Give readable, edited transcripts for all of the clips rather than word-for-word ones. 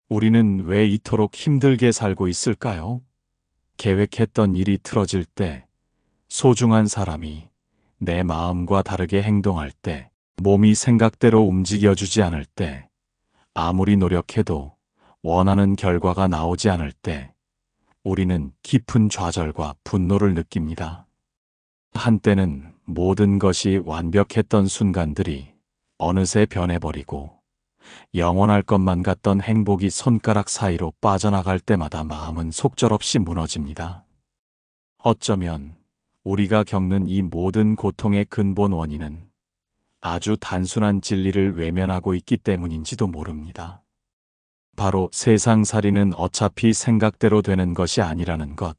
우리는 왜 이토록 힘들게 살고 있을까요? 계획했던 일이 틀어질 때, 소중한 사람이 내 마음과 다르게 행동할 때, 몸이 생각대로 움직여주지 않을 때, 아무리 노력해도 원하는 결과가 나오지 않을 때, 우리는 깊은 좌절과 분노를 느낍니다. 한때는 모든 것이 완벽했던 순간들이 어느새 변해버리고, 영원할 것만 같던 행복이 손가락 사이로 빠져나갈 때마다 마음은 속절없이 무너집니다. 어쩌면 우리가 겪는 이 모든 고통의 근본 원인은 아주 단순한 진리를 외면하고 있기 때문인지도 모릅니다. 바로 세상살이는 어차피 생각대로 되는 것이 아니라는 것.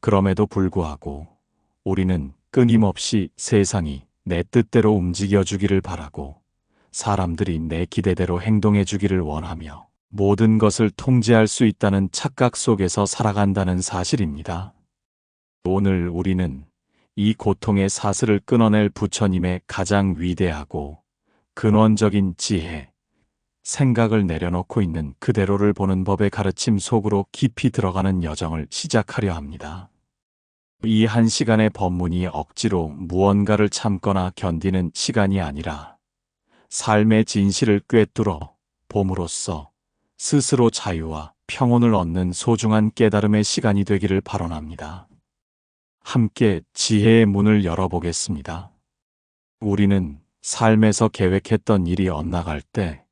그럼에도 불구하고 우리는 끊임없이 세상이 내 뜻대로 움직여주기를 바라고 사람들이 내 기대대로 행동해주기를 원하며 모든 것을 통제할 수 있다는 착각 속에서 살아간다는 사실입니다. 오늘 우리는 이 고통의 사슬을 끊어낼 부처님의 가장 위대하고 근원적인 지혜, 생각을 내려놓고 있는 그대로를 보는 법의 가르침 속으로 깊이 들어가는 여정을 시작하려 합니다. 이 한 시간의 법문이 억지로 무언가를 참거나 견디는 시간이 아니라 삶의 진실을 꿰뚫어 봄으로써 스스로 자유와 평온을 얻는 소중한 깨달음의 시간이 되기를 발언합니다. 함께 지혜의 문을 열어보겠습니다. 우리는 삶에서 계획했던 일이 엇나갈 때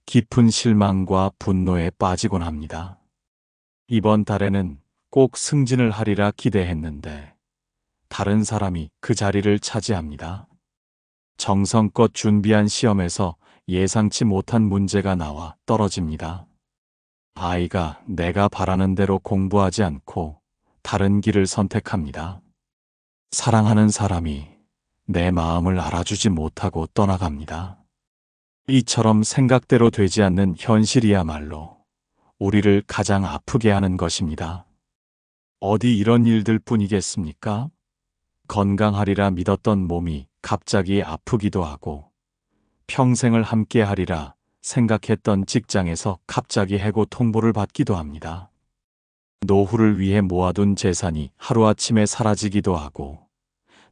깊은 실망과 분노에 빠지곤 합니다. 이번 달에는 꼭 승진을 하리라 기대했는데 다른 사람이 그 자리를 차지합니다. 정성껏 준비한 시험에서 예상치 못한 문제가 나와 떨어집니다. 아이가 내가 바라는 대로 공부하지 않고 다른 길을 선택합니다. 사랑하는 사람이 내 마음을 알아주지 못하고 떠나갑니다. 이처럼 생각대로 되지 않는 현실이야말로 우리를 가장 아프게 하는 것입니다. 어디 이런 일들 뿐이겠습니까? 건강하리라 믿었던 몸이 갑자기 아프기도 하고, 평생을 함께 하리라 생각했던 직장에서 갑자기 해고 통보를 받기도 합니다. 노후를 위해 모아둔 재산이 하루아침에 사라지기도 하고,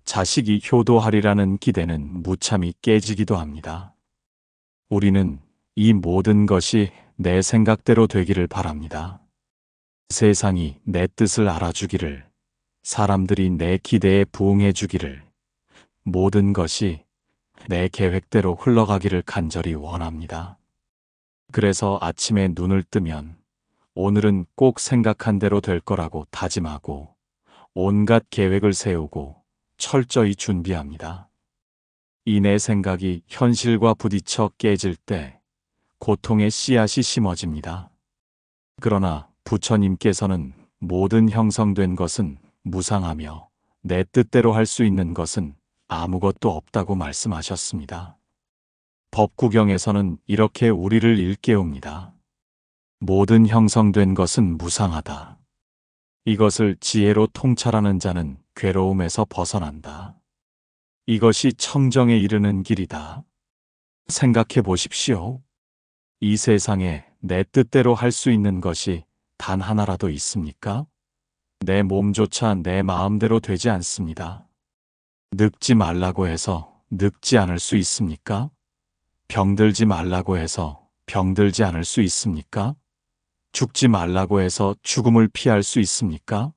자식이 효도하리라는 기대는 무참히 깨지기도 합니다. 우리는 이 모든 것이 내 생각대로 되기를 바랍니다. 세상이 내 뜻을 알아주기를, 사람들이 내 기대에 부응해주기를, 모든 것이 내 계획대로 흘러가기를 간절히 원합니다. 그래서 아침에 눈을 뜨면 오늘은 꼭 생각한 대로 될 거라고 다짐하고 온갖 계획을 세우고 철저히 준비합니다. 이 내 생각이 현실과 부딪혀 깨질 때 고통의 씨앗이 심어집니다. 그러나 부처님께서는 모든 형성된 것은 무상하며 내 뜻대로 할 수 있는 것은 아무것도 없다고 말씀하셨습니다. 법구경에서는 이렇게 우리를 일깨웁니다. 모든 형성된 것은 무상하다. 이것을 지혜로 통찰하는 자는 괴로움에서 벗어난다. 이것이 청정에 이르는 길이다. 생각해 보십시오. 이 세상에 내 뜻대로 할 수 있는 것이 단 하나라도 있습니까? 내 몸조차 내 마음대로 되지 않습니다. 늙지 말라고 해서 늙지 않을 수 있습니까? 병들지 말라고 해서 병들지 않을 수 있습니까? 죽지 말라고 해서 죽음을 피할 수 있습니까?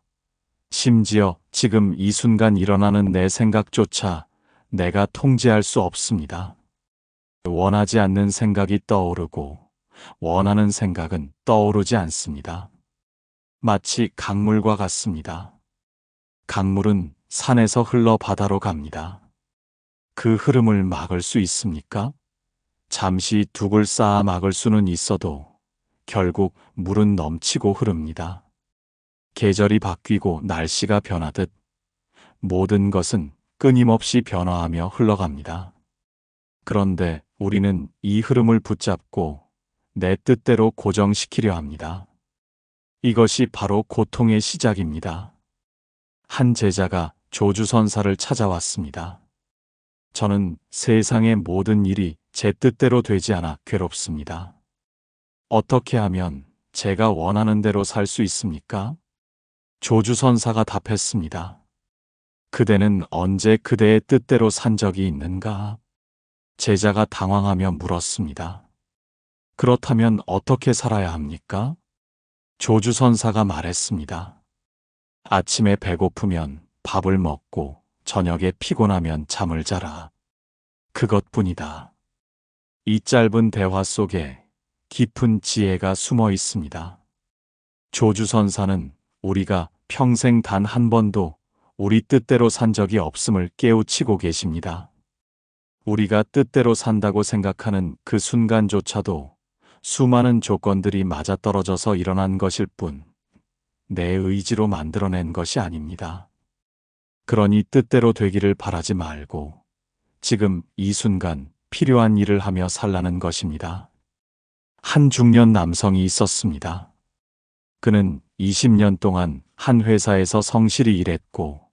심지어 지금 이 순간 일어나는 내 생각조차 내가 통제할 수 없습니다. 원하지 않는 생각이 떠오르고 원하는 생각은 떠오르지 않습니다. 마치 강물과 같습니다. 강물은 산에서 흘러 바다로 갑니다. 그 흐름을 막을 수 있습니까? 잠시 둑을 쌓아 막을 수는 있어도 결국 물은 넘치고 흐릅니다. 계절이 바뀌고 날씨가 변하듯 모든 것은 끊임없이 변화하며 흘러갑니다. 그런데 우리는 이 흐름을 붙잡고 내 뜻대로 고정시키려 합니다. 이것이 바로 고통의 시작입니다. 한 제자가 조주선사를 찾아왔습니다. 저는 세상의 모든 일이 제 뜻대로 되지 않아 괴롭습니다. 어떻게 하면 제가 원하는 대로 살 수 있습니까? 조주선사가 답했습니다. 그대는 언제 그대의 뜻대로 산 적이 있는가? 제자가 당황하며 물었습니다. 그렇다면 어떻게 살아야 합니까? 조주선사가 말했습니다. 아침에 배고프면 밥을 먹고 저녁에 피곤하면 잠을 자라. 그것뿐이다. 이 짧은 대화 속에 깊은 지혜가 숨어 있습니다. 조주선사는 우리가 평생 단 한 번도 우리 뜻대로 산 적이 없음을 깨우치고 계십니다. 우리가 뜻대로 산다고 생각하는 그 순간조차도 수많은 조건들이 맞아떨어져서 일어난 것일 뿐, 내 의지로 만들어낸 것이 아닙니다. 그러니 뜻대로 되기를 바라지 말고 지금 이 순간 필요한 일을 하며 살라는 것입니다. 한 중년 남성이 있었습니다. 그는 20년 동안 한 회사에서 성실히 일했고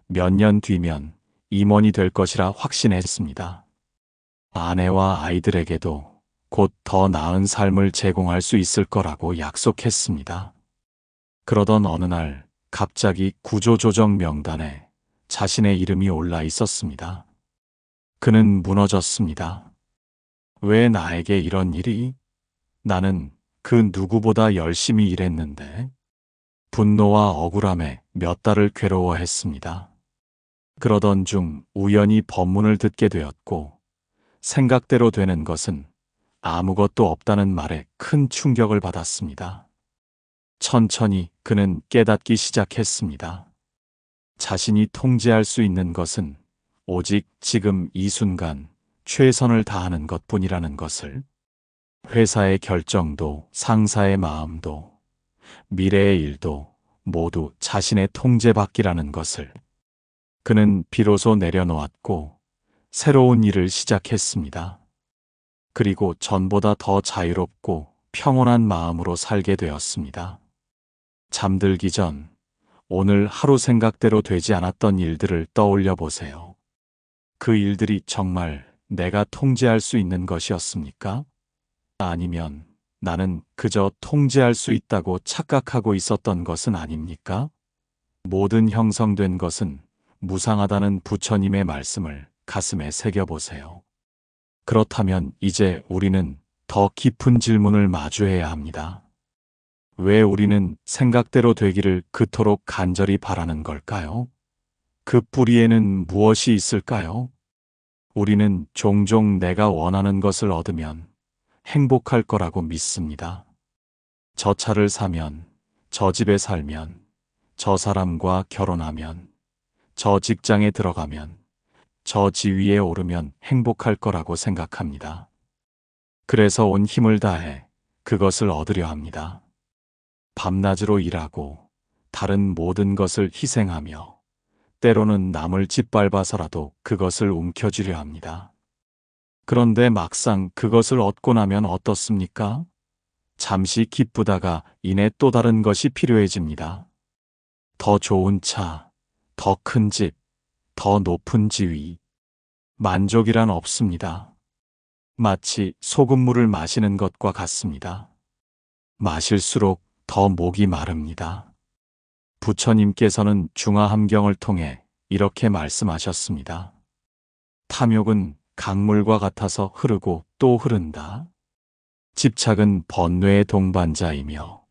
몇 년 뒤면 임원이 될 것이라 확신했습니다. 아내와 아이들에게도 곧 더 나은 삶을 제공할 수 있을 거라고 약속했습니다. 그러던 어느 날 갑자기 구조조정 명단에 자신의 이름이 올라 있었습니다. 그는 무너졌습니다. 왜 나에게 이런 일이? 나는 그 누구보다 열심히 일했는데. 분노와 억울함에 몇 달을 괴로워했습니다. 그러던 중 우연히 법문을 듣게 되었고 생각대로 되는 것은 아무것도 없다는 말에 큰 충격을 받았습니다. 천천히 그는 깨닫기 시작했습니다. 자신이 통제할 수 있는 것은 오직 지금 이 순간 최선을 다하는 것뿐이라는 것을. 회사의 결정도 상사의 마음도 미래의 일도 모두 자신의 통제받기라는 것을. 그는 비로소 내려놓았고 새로운 일을 시작했습니다. 그리고 전보다 더 자유롭고 평온한 마음으로 살게 되었습니다. 잠들기 전 오늘 하루 생각대로 되지 않았던 일들을 떠올려 보세요. 그 일들이 정말 내가 통제할 수 있는 것이었습니까? 아니면 나는 그저 통제할 수 있다고 착각하고 있었던 것은 아닙니까? 모든 형성된 것은 무상하다는 부처님의 말씀을 가슴에 새겨보세요. 그렇다면 이제 우리는 더 깊은 질문을 마주해야 합니다. 왜 우리는 생각대로 되기를 그토록 간절히 바라는 걸까요? 그 뿌리에는 무엇이 있을까요? 우리는 종종 내가 원하는 것을 얻으면 행복할 거라고 믿습니다. 저 차를 사면, 저 집에 살면, 저 사람과 결혼하면, 저 직장에 들어가면, 저 지위에 오르면 행복할 거라고 생각합니다. 그래서 온 힘을 다해 그것을 얻으려 합니다. 밤낮으로 일하고 다른 모든 것을 희생하며 때로는 남을 짓밟아서라도 그것을 움켜쥐려 합니다. 그런데 막상 그것을 얻고 나면 어떻습니까? 잠시 기쁘다가 이내 또 다른 것이 필요해집니다. 더 좋은 차, 더 큰 집, 더 높은 지위. 만족이란 없습니다. 마치 소금물을 마시는 것과 같습니다. 마실수록 더 목이 마릅니다. 부처님께서는 중화함경을 통해 이렇게 말씀하셨습니다. 탐욕은 강물과 같아서 흐르고 또 흐른다. 집착은 번뇌의 동반자이며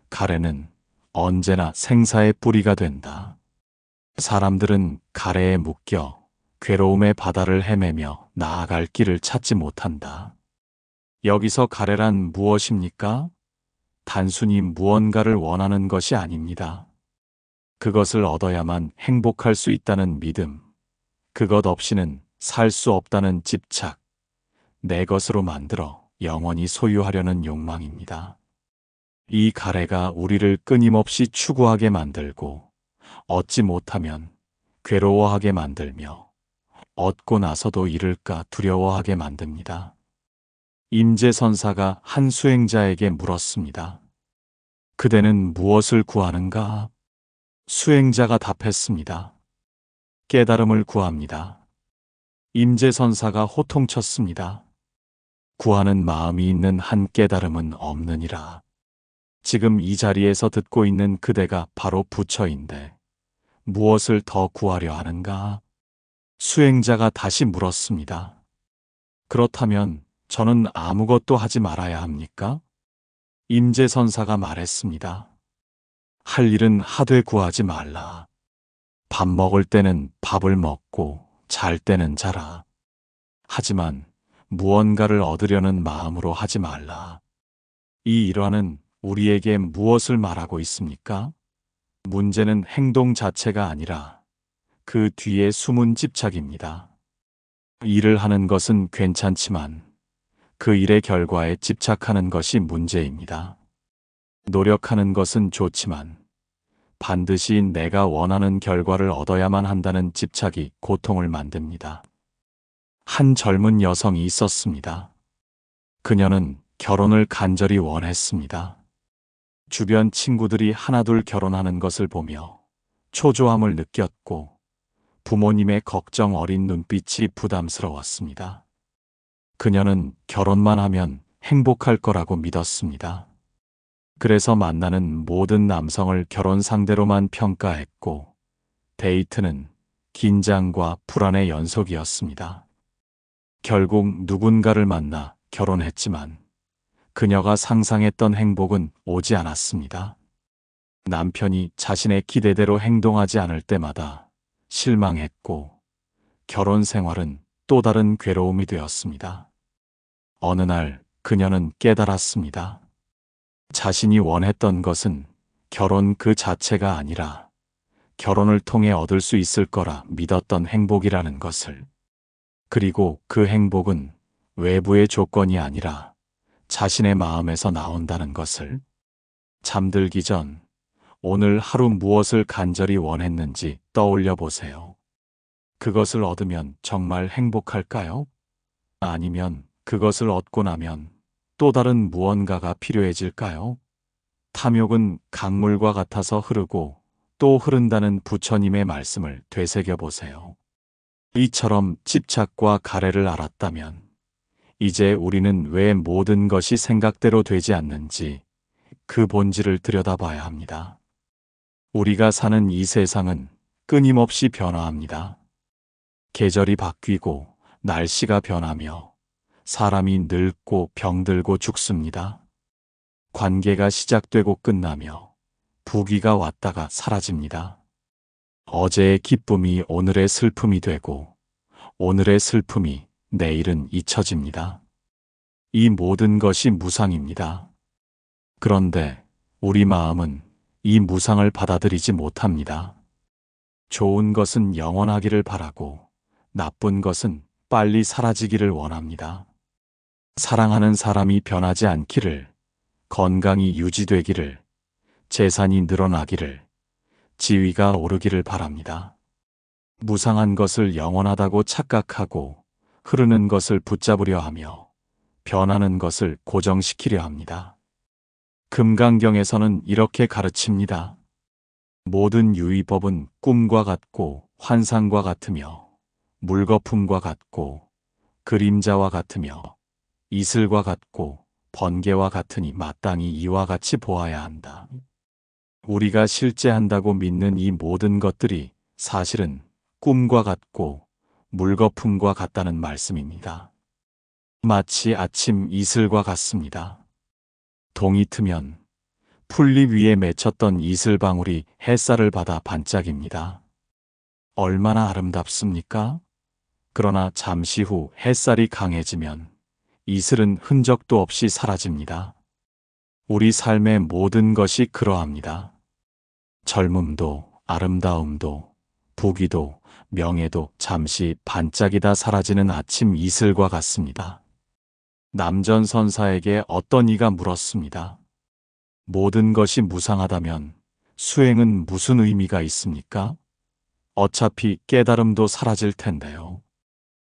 가래는 언제나 생사의 뿌리가 된다. 사람들은 가래에 묶여 괴로움의 바다를 헤매며 나아갈 길을 찾지 못한다. 여기서 가래란 무엇입니까? 단순히 무언가를 원하는 것이 아닙니다. 그것을 얻어야만 행복할 수 있다는 믿음, 그것 없이는 살 수 없다는 집착, 내 것으로 만들어 영원히 소유하려는 욕망입니다. 이 가래가 우리를 끊임없이 추구하게 만들고 얻지 못하면 괴로워하게 만들며 얻고 나서도 잃을까 두려워하게 만듭니다. 임재선사가 한 수행자에게 물었습니다. 그대는 무엇을 구하는가? 수행자가 답했습니다. 깨달음을 구합니다. 임재선사가 호통쳤습니다. 구하는 마음이 있는 한 깨달음은 없느니라. 지금 이 자리에서 듣고 있는 그대가 바로 부처인데 무엇을 더 구하려 하는가? 수행자가 다시 물었습니다. 그렇다면 저는 아무것도 하지 말아야 합니까? 임재선사가 말했습니다. 할 일은 하되 구하지 말라. 밥 먹을 때는 밥을 먹고 잘 때는 자라. 하지만 무언가를 얻으려는 마음으로 하지 말라. 이 일화는 우리에게 무엇을 말하고 있습니까? 문제는 행동 자체가 아니라 그 뒤에 숨은 집착입니다. 일을 하는 것은 괜찮지만 그 일의 결과에 집착하는 것이 문제입니다. 노력하는 것은 좋지만 반드시 내가 원하는 결과를 얻어야만 한다는 집착이 고통을 만듭니다. 한 젊은 여성이 있었습니다. 그녀는 결혼을 간절히 원했습니다. 주변 친구들이 하나둘 결혼하는 것을 보며 초조함을 느꼈고 부모님의 걱정 어린 눈빛이 부담스러웠습니다. 그녀는 결혼만 하면 행복할 거라고 믿었습니다. 그래서 만나는 모든 남성을 결혼 상대로만 평가했고 데이트는 긴장과 불안의 연속이었습니다. 결국 누군가를 만나 결혼했지만 그녀가 상상했던 행복은 오지 않았습니다. 남편이 자신의 기대대로 행동하지 않을 때마다 실망했고 결혼 생활은 또 다른 괴로움이 되었습니다. 어느 날 그녀는 깨달았습니다. 자신이 원했던 것은 결혼 그 자체가 아니라 결혼을 통해 얻을 수 있을 거라 믿었던 행복이라는 것을. 그리고 그 행복은 외부의 조건이 아니라 자신의 마음에서 나온다는 것을. 잠들기 전 오늘 하루 무엇을 간절히 원했는지 떠올려 보세요. 그것을 얻으면 정말 행복할까요? 아니면 그것을 얻고 나면 또 다른 무언가가 필요해질까요? 탐욕은 강물과 같아서 흐르고 또 흐른다는 부처님의 말씀을 되새겨 보세요. 이처럼 집착과 가래를 알았다면 이제 우리는 왜 모든 것이 생각대로 되지 않는지 그 본질을 들여다봐야 합니다. 우리가 사는 이 세상은 끊임없이 변화합니다. 계절이 바뀌고 날씨가 변하며 사람이 늙고 병들고 죽습니다. 관계가 시작되고 끝나며 부귀가 왔다가 사라집니다. 어제의 기쁨이 오늘의 슬픔이 되고 오늘의 슬픔이 내일은 잊혀집니다. 이 모든 것이 무상입니다. 그런데 우리 마음은 이 무상을 받아들이지 못합니다. 좋은 것은 영원하기를 바라고 나쁜 것은 빨리 사라지기를 원합니다. 사랑하는 사람이 변하지 않기를, 건강이 유지되기를, 재산이 늘어나기를, 지위가 오르기를 바랍니다. 무상한 것을 영원하다고 착각하고 흐르는 것을 붙잡으려 하며 변하는 것을 고정시키려 합니다. 금강경에서는 이렇게 가르칩니다. 모든 유의법은 꿈과 같고 환상과 같으며 물거품과 같고 그림자와 같으며 이슬과 같고 번개와 같으니 마땅히 이와 같이 보아야 한다. 우리가 실제 한다고 믿는 이 모든 것들이 사실은 꿈과 같고 물거품과 같다는 말씀입니다. 마치 아침 이슬과 같습니다. 동이 트면 풀잎 위에 맺혔던 이슬방울이 햇살을 받아 반짝입니다. 얼마나 아름답습니까? 그러나 잠시 후 햇살이 강해지면 이슬은 흔적도 없이 사라집니다. 우리 삶의 모든 것이 그러합니다. 젊음도 아름다움도 부귀도 명예도 잠시 반짝이다 사라지는 아침 이슬과 같습니다. 남전선사에게 어떤 이가 물었습니다. 모든 것이 무상하다면 수행은 무슨 의미가 있습니까? 어차피 깨달음도 사라질 텐데요.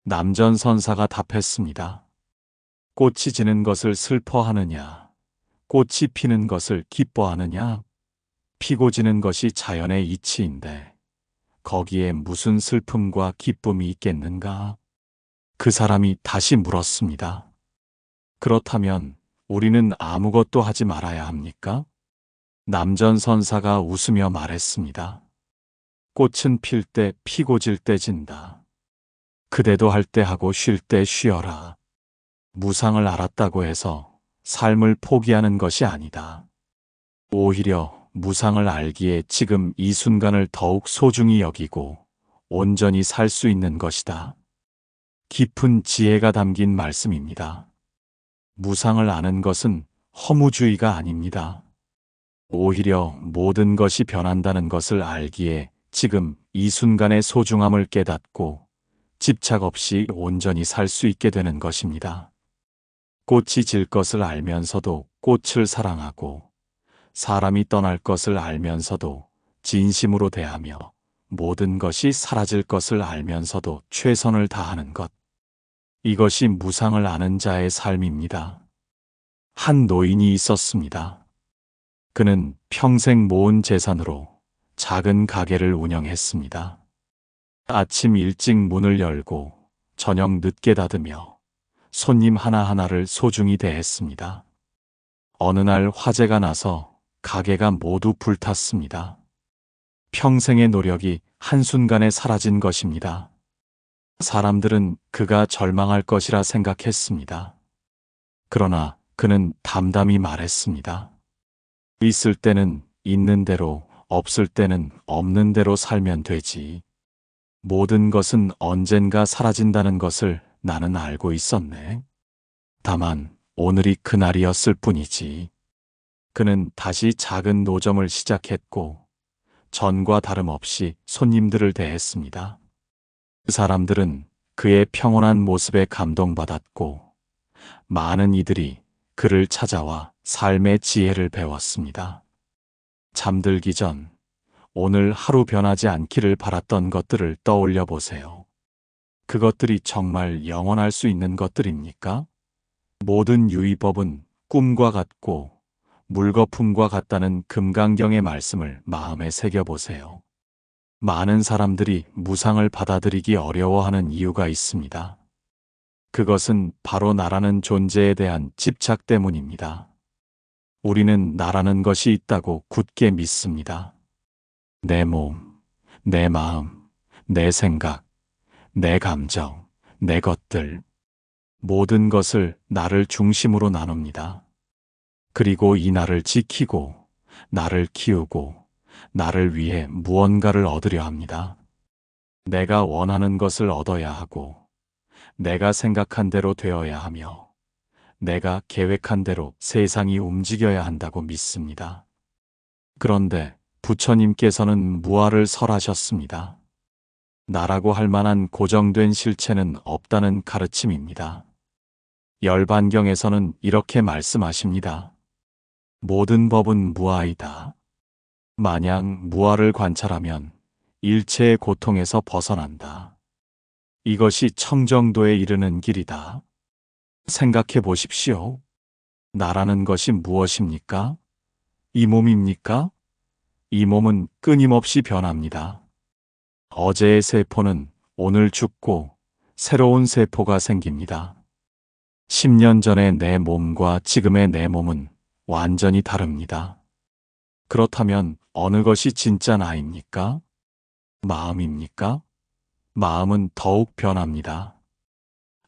남전선사가 답했습니다. 꽃이 지는 것을 슬퍼하느냐, 꽃이 피는 것을 기뻐하느냐, 피고 지는 것이 자연의 이치인데 거기에 무슨 슬픔과 기쁨이 있겠는가? 그 사람이 다시 물었습니다. 그렇다면 우리는 아무것도 하지 말아야 합니까? 남전선사가 웃으며 말했습니다. 꽃은 필 때 피고 질 때 진다. 그대도 할 때 하고 쉴 때 쉬어라. 무상을 알았다고 해서 삶을 포기하는 것이 아니다. 오히려 무상을 알기에 지금 이 순간을 더욱 소중히 여기고 온전히 살 수 있는 것이다. 깊은 지혜가 담긴 말씀입니다. 무상을 아는 것은 허무주의가 아닙니다. 오히려 모든 것이 변한다는 것을 알기에 지금 이 순간의 소중함을 깨닫고 집착 없이 온전히 살 수 있게 되는 것입니다. 꽃이 질 것을 알면서도 꽃을 사랑하고 사람이 떠날 것을 알면서도 진심으로 대하며 모든 것이 사라질 것을 알면서도 최선을 다하는 것. 이것이 무상을 아는 자의 삶입니다. 한 노인이 있었습니다. 그는 평생 모은 재산으로 작은 가게를 운영했습니다. 아침 일찍 문을 열고 저녁 늦게 닫으며 손님 하나하나를 소중히 대했습니다. 어느 날 화재가 나서 가게가 모두 불탔습니다. 평생의 노력이 한순간에 사라진 것입니다. 사람들은 그가 절망할 것이라 생각했습니다. 그러나 그는 담담히 말했습니다. 있을 때는 있는 대로, 없을 때는 없는 대로 살면 되지. 모든 것은 언젠가 사라진다는 것을 나는 알고 있었네. 다만 오늘이 그날이었을 뿐이지. 그는 다시 작은 노점을 시작했고 전과 다름없이 손님들을 대했습니다. 그 사람들은 그의 평온한 모습에 감동받았고 많은 이들이 그를 찾아와 삶의 지혜를 배웠습니다. 잠들기 전 오늘 하루 변하지 않기를 바랐던 것들을 떠올려 보세요. 그것들이 정말 영원할 수 있는 것들입니까? 모든 유의법은 꿈과 같고 물거품과 같다는 금강경의 말씀을 마음에 새겨보세요. 많은 사람들이 무상을 받아들이기 어려워하는 이유가 있습니다. 그것은 바로 나라는 존재에 대한 집착 때문입니다. 우리는 나라는 것이 있다고 굳게 믿습니다. 내 몸, 내 마음, 내 생각, 내 감정, 내 것들, 모든 것을 나를 중심으로 나눕니다. 그리고 이 나를 지키고, 나를 키우고, 나를 위해 무언가를 얻으려 합니다. 내가 원하는 것을 얻어야 하고, 내가 생각한 대로 되어야 하며, 내가 계획한 대로 세상이 움직여야 한다고 믿습니다. 그런데 부처님께서는 무아를 설하셨습니다. 나라고 할 만한 고정된 실체는 없다는 가르침입니다. 열반경에서는 이렇게 말씀하십니다. 모든 법은 무아이다. 만약 무아를 관찰하면 일체의 고통에서 벗어난다. 이것이 청정도에 이르는 길이다. 생각해 보십시오. 나라는 것이 무엇입니까? 이 몸입니까? 이 몸은 끊임없이 변합니다. 어제의 세포는 오늘 죽고 새로운 세포가 생깁니다. 10년 전의 내 몸과 지금의 내 몸은 완전히 다릅니다. 그렇다면 어느 것이 진짜 나입니까? 마음입니까? 마음은 더욱 변합니다.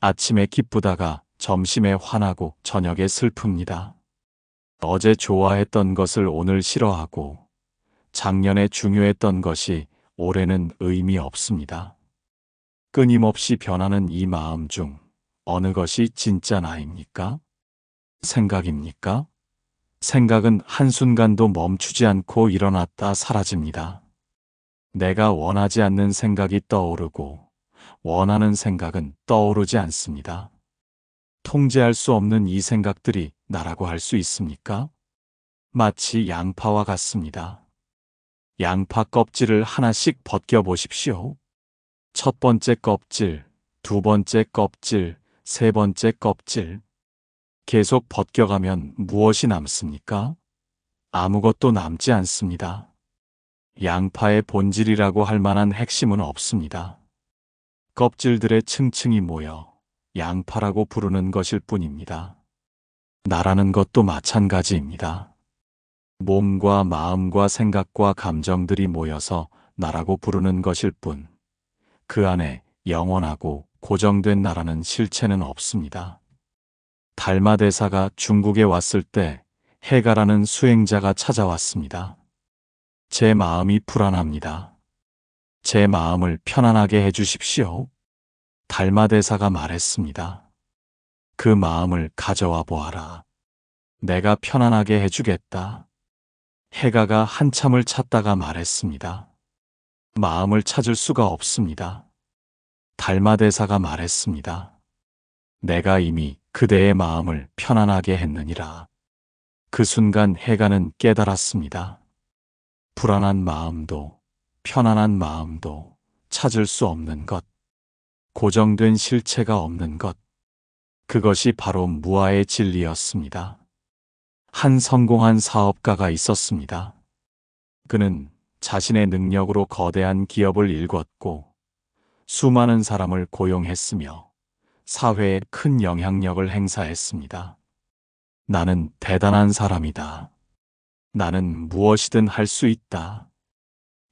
아침에 기쁘다가 점심에 화나고 저녁에 슬픕니다. 어제 좋아했던 것을 오늘 싫어하고 작년에 중요했던 것이 올해는 의미 없습니다. 끊임없이 변하는 이 마음 중 어느 것이 진짜 나입니까? 생각입니까? 생각은 한순간도 멈추지 않고 일어났다 사라집니다. 내가 원하지 않는 생각이 떠오르고 원하는 생각은 떠오르지 않습니다. 통제할 수 없는 이 생각들이 나라고 할 수 있습니까? 마치 양파와 같습니다. 양파 껍질을 하나씩 벗겨 보십시오. 첫 번째 껍질, 두 번째 껍질, 세 번째 껍질. 계속 벗겨가면 무엇이 남습니까? 아무것도 남지 않습니다. 양파의 본질이라고 할 만한 핵심은 없습니다. 껍질들의 층층이 모여 양파라고 부르는 것일 뿐입니다. 나라는 것도 마찬가지입니다. 몸과 마음과 생각과 감정들이 모여서 나라고 부르는 것일 뿐, 그 안에 영원하고 고정된 나라는 실체는 없습니다. 달마대사가 중국에 왔을 때 해가라는 수행자가 찾아왔습니다. 제 마음이 불안합니다. 제 마음을 편안하게 해주십시오. 달마대사가 말했습니다. 그 마음을 가져와 보아라. 내가 편안하게 해주겠다. 해가가 한참을 찾다가 말했습니다. 마음을 찾을 수가 없습니다. 달마대사가 말했습니다. 내가 이미 그대의 마음을 편안하게 했느니라. 그 순간 해가는 깨달았습니다. 불안한 마음도 편안한 마음도 찾을 수 없는 것, 고정된 실체가 없는 것, 그것이 바로 무아의 진리였습니다. 한 성공한 사업가가 있었습니다. 그는 자신의 능력으로 거대한 기업을 일궜고 수많은 사람을 고용했으며 사회에 큰 영향력을 행사했습니다. 나는 대단한 사람이다. 나는 무엇이든 할 수 있다.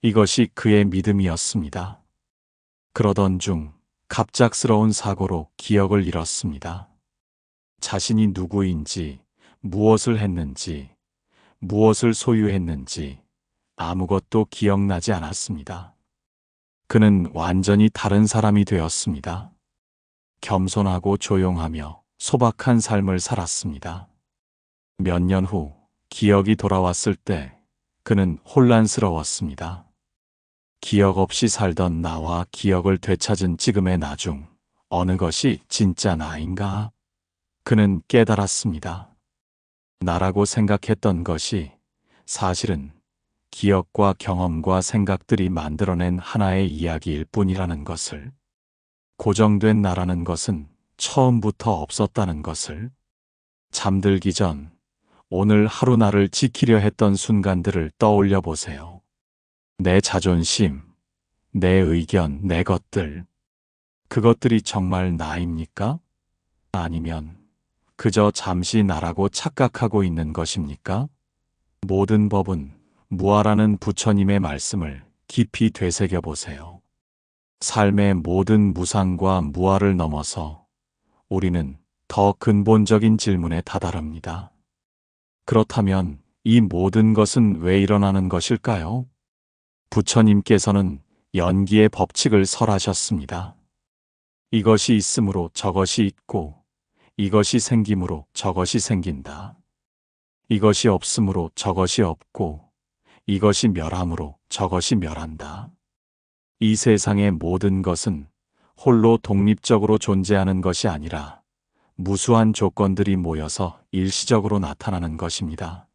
이것이 그의 믿음이었습니다. 그러던 중 갑작스러운 사고로 기억을 잃었습니다. 자신이 누구인지, 무엇을 했는지, 무엇을 소유했는지 아무것도 기억나지 않았습니다. 그는 완전히 다른 사람이 되었습니다. 겸손하고 조용하며 소박한 삶을 살았습니다. 몇 년 후 기억이 돌아왔을 때 그는 혼란스러웠습니다. 기억 없이 살던 나와 기억을 되찾은 지금의 나중 어느 것이 진짜 나인가? 그는 깨달았습니다. 나라고 생각했던 것이 사실은 기억과 경험과 생각들이 만들어낸 하나의 이야기일 뿐이라는 것을, 고정된 나라는 것은 처음부터 없었다는 것을, 잠들기 전 오늘 하루 나를 지키려 했던 순간들을 떠올려 보세요. 내 자존심, 내 의견, 내 것들, 그것들이 정말 나입니까? 아니면 그저 잠시 나라고 착각하고 있는 것입니까? 모든 법은 무아라는 부처님의 말씀을 깊이 되새겨 보세요. 삶의 모든 무상과 무아를 넘어서 우리는 더 근본적인 질문에 다다릅니다. 그렇다면 이 모든 것은 왜 일어나는 것일까요? 부처님께서는 연기의 법칙을 설하셨습니다. 이것이 있으므로 저것이 있고, 이것이 생김으로 저것이 생긴다. 이것이 없으므로 저것이 없고, 이것이 멸함으로 저것이 멸한다. 이 세상의 모든 것은 홀로 독립적으로 존재하는 것이 아니라 무수한 조건들이 모여서 일시적으로 나타나는 것입니다.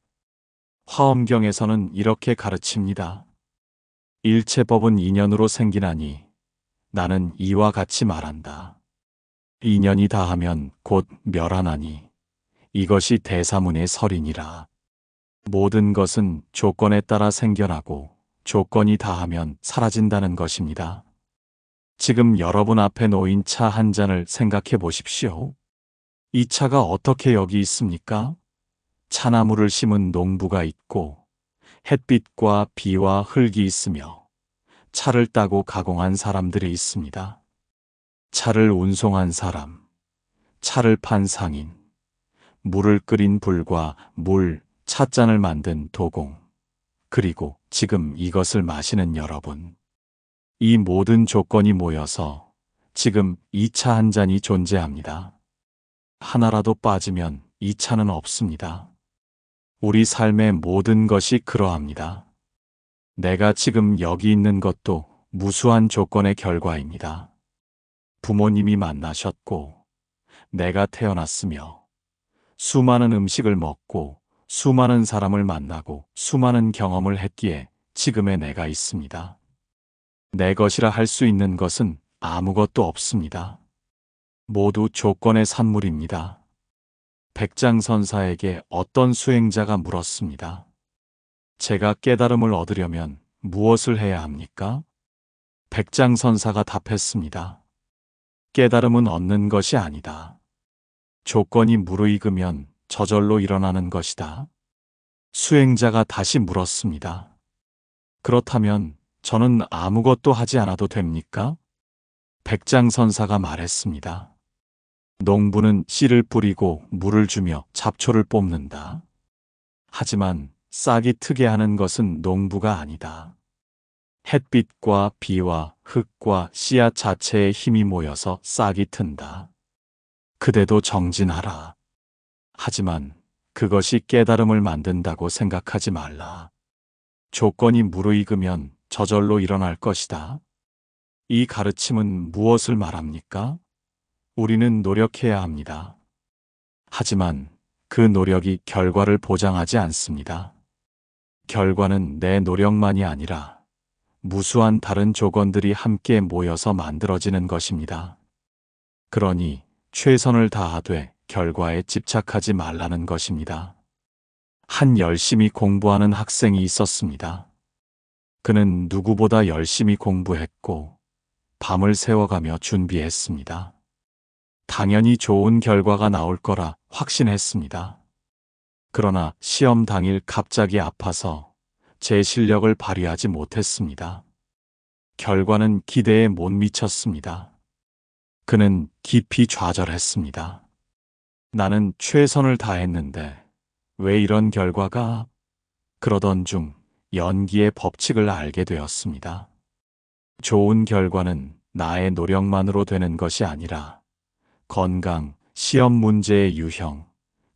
화엄경에서는 이렇게 가르칩니다. 일체법은 인연으로 생기나니 나는 이와 같이 말한다. 인연이 다하면 곧 멸하나니 이것이 대사문의 설이니라. 모든 것은 조건에 따라 생겨나고 조건이 다하면 사라진다는 것입니다. 지금 여러분 앞에 놓인 차 한 잔을 생각해 보십시오. 이 차가 어떻게 여기 있습니까? 차나무를 심은 농부가 있고 햇빛과 비와 흙이 있으며 차를 따고 가공한 사람들이 있습니다. 차를 운송한 사람, 차를 판 상인, 물을 끓인 불과 찻잔을 만든 도공, 그리고 지금 이것을 마시는 여러분. 이 모든 조건이 모여서 지금 이 차 한 잔이 존재합니다. 하나라도 빠지면 이 차는 없습니다. 우리 삶의 모든 것이 그러합니다. 내가 지금 여기 있는 것도 무수한 조건의 결과입니다. 부모님이 만나셨고, 내가 태어났으며, 수많은 음식을 먹고, 수많은 사람을 만나고, 수많은 경험을 했기에 지금의 내가 있습니다. 내 것이라 할 수 있는 것은 아무것도 없습니다. 모두 조건의 산물입니다. 백장선사에게 어떤 수행자가 물었습니다. 제가 깨달음을 얻으려면 무엇을 해야 합니까? 백장선사가 답했습니다. 깨달음은 얻는 것이 아니다. 조건이 무르익으면 저절로 일어나는 것이다. 수행자가 다시 물었습니다. 그렇다면 저는 아무것도 하지 않아도 됩니까? 백장선사가 말했습니다. 농부는 씨를 뿌리고 물을 주며 잡초를 뽑는다. 하지만 싹이 트게 하는 것은 농부가 아니다. 햇빛과 비와 흙과 씨앗 자체의 힘이 모여서 싹이 튼다. 그대도 정진하라. 하지만 그것이 깨달음을 만든다고 생각하지 말라. 조건이 무르익으면 저절로 일어날 것이다. 이 가르침은 무엇을 말합니까? 우리는 노력해야 합니다. 하지만 그 노력이 결과를 보장하지 않습니다. 결과는 내 노력만이 아니라 무수한 다른 조건들이 함께 모여서 만들어지는 것입니다. 그러니 최선을 다하되 결과에 집착하지 말라는 것입니다. 한 열심히 공부하는 학생이 있었습니다. 그는 누구보다 열심히 공부했고 밤을 새워가며 준비했습니다. 당연히 좋은 결과가 나올 거라 확신했습니다. 그러나 시험 당일 갑자기 아파서 제 실력을 발휘하지 못했습니다. 결과는 기대에 못 미쳤습니다. 그는 깊이 좌절했습니다. 나는 최선을 다했는데 왜 이런 결과가? 그러던 중 연기의 법칙을 알게 되었습니다. 좋은 결과는 나의 노력만으로 되는 것이 아니라 건강, 시험 문제의 유형,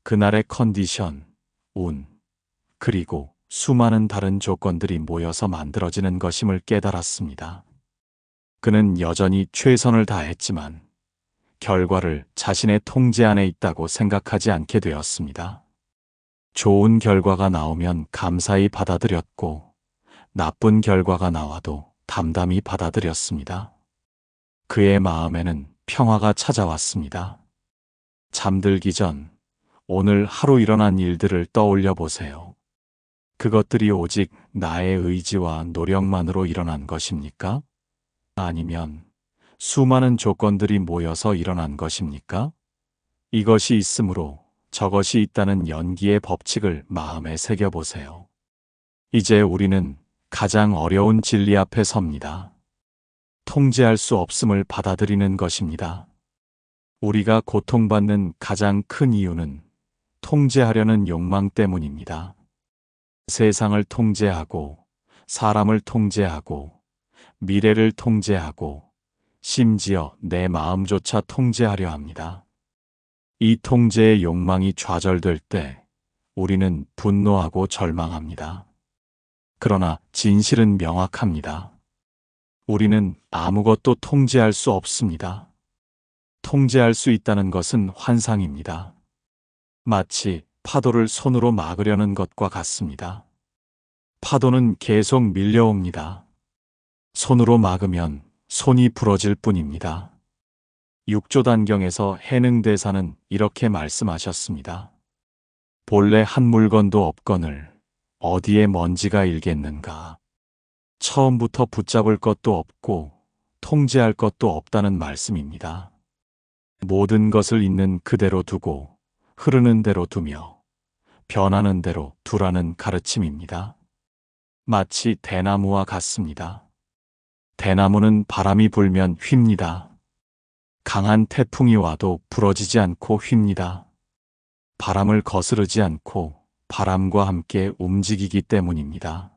그날의 컨디션, 운, 그리고 수많은 다른 조건들이 모여서 만들어지는 것임을 깨달았습니다. 그는 여전히 최선을 다했지만 결과를 자신의 통제 안에 있다고 생각하지 않게 되었습니다. 좋은 결과가 나오면 감사히 받아들였고 나쁜 결과가 나와도 담담히 받아들였습니다. 그의 마음에는 평화가 찾아왔습니다. 잠들기 전 오늘 하루 일어난 일들을 떠올려 보세요. 그것들이 오직 나의 의지와 노력만으로 일어난 것입니까? 아니면 수많은 조건들이 모여서 일어난 것입니까? 이것이 있으므로 저것이 있다는 연기의 법칙을 마음에 새겨보세요. 이제 우리는 가장 어려운 진리 앞에 섭니다. 통제할 수 없음을 받아들이는 것입니다. 우리가 고통받는 가장 큰 이유는 통제하려는 욕망 때문입니다. 세상을 통제하고, 사람을 통제하고, 미래를 통제하고, 심지어 내 마음조차 통제하려 합니다. 이 통제의 욕망이 좌절될 때 우리는 분노하고 절망합니다. 그러나 진실은 명확합니다. 우리는 아무것도 통제할 수 없습니다. 통제할 수 있다는 것은 환상입니다. 마치 파도를 손으로 막으려는 것과 같습니다. 파도는 계속 밀려옵니다. 손으로 막으면 손이 부러질 뿐입니다. 육조단경에서 해능대사는 이렇게 말씀하셨습니다. 본래 한 물건도 없거늘 어디에 먼지가 일겠는가. 처음부터 붙잡을 것도 없고 통제할 것도 없다는 말씀입니다. 모든 것을 있는 그대로 두고 흐르는 대로 두며 변하는 대로 두라는 가르침입니다. 마치 대나무와 같습니다. 대나무는 바람이 불면 휩니다. 강한 태풍이 와도 부러지지 않고 휩니다. 바람을 거스르지 않고 바람과 함께 움직이기 때문입니다.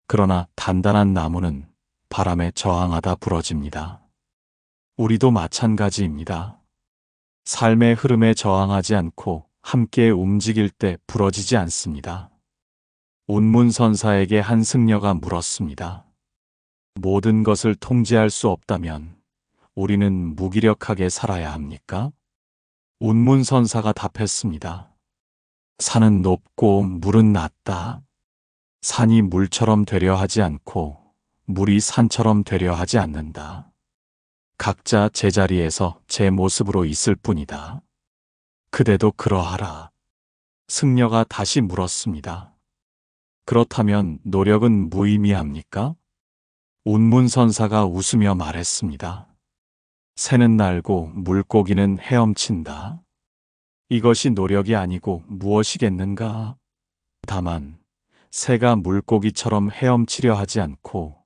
그러나 단단한 나무는 바람에 저항하다 부러집니다. 우리도 마찬가지입니다. 삶의 흐름에 저항하지 않고 함께 움직일 때 부러지지 않습니다. 운문선사에게 한 승려가 물었습니다. 모든 것을 통제할 수 없다면 우리는 무기력하게 살아야 합니까? 운문선사가 답했습니다. 산은 높고 물은 낮다. 산이 물처럼 되려 하지 않고 물이 산처럼 되려 하지 않는다. 각자 제자리에서 제 모습으로 있을 뿐이다. 그대도 그러하라. 승려가 다시 물었습니다. 그렇다면 노력은 무의미합니까? 운문선사가 웃으며 말했습니다. 새는 날고 물고기는 헤엄친다. 이것이 노력이 아니고 무엇이겠는가? 다만 새가 물고기처럼 헤엄치려 하지 않고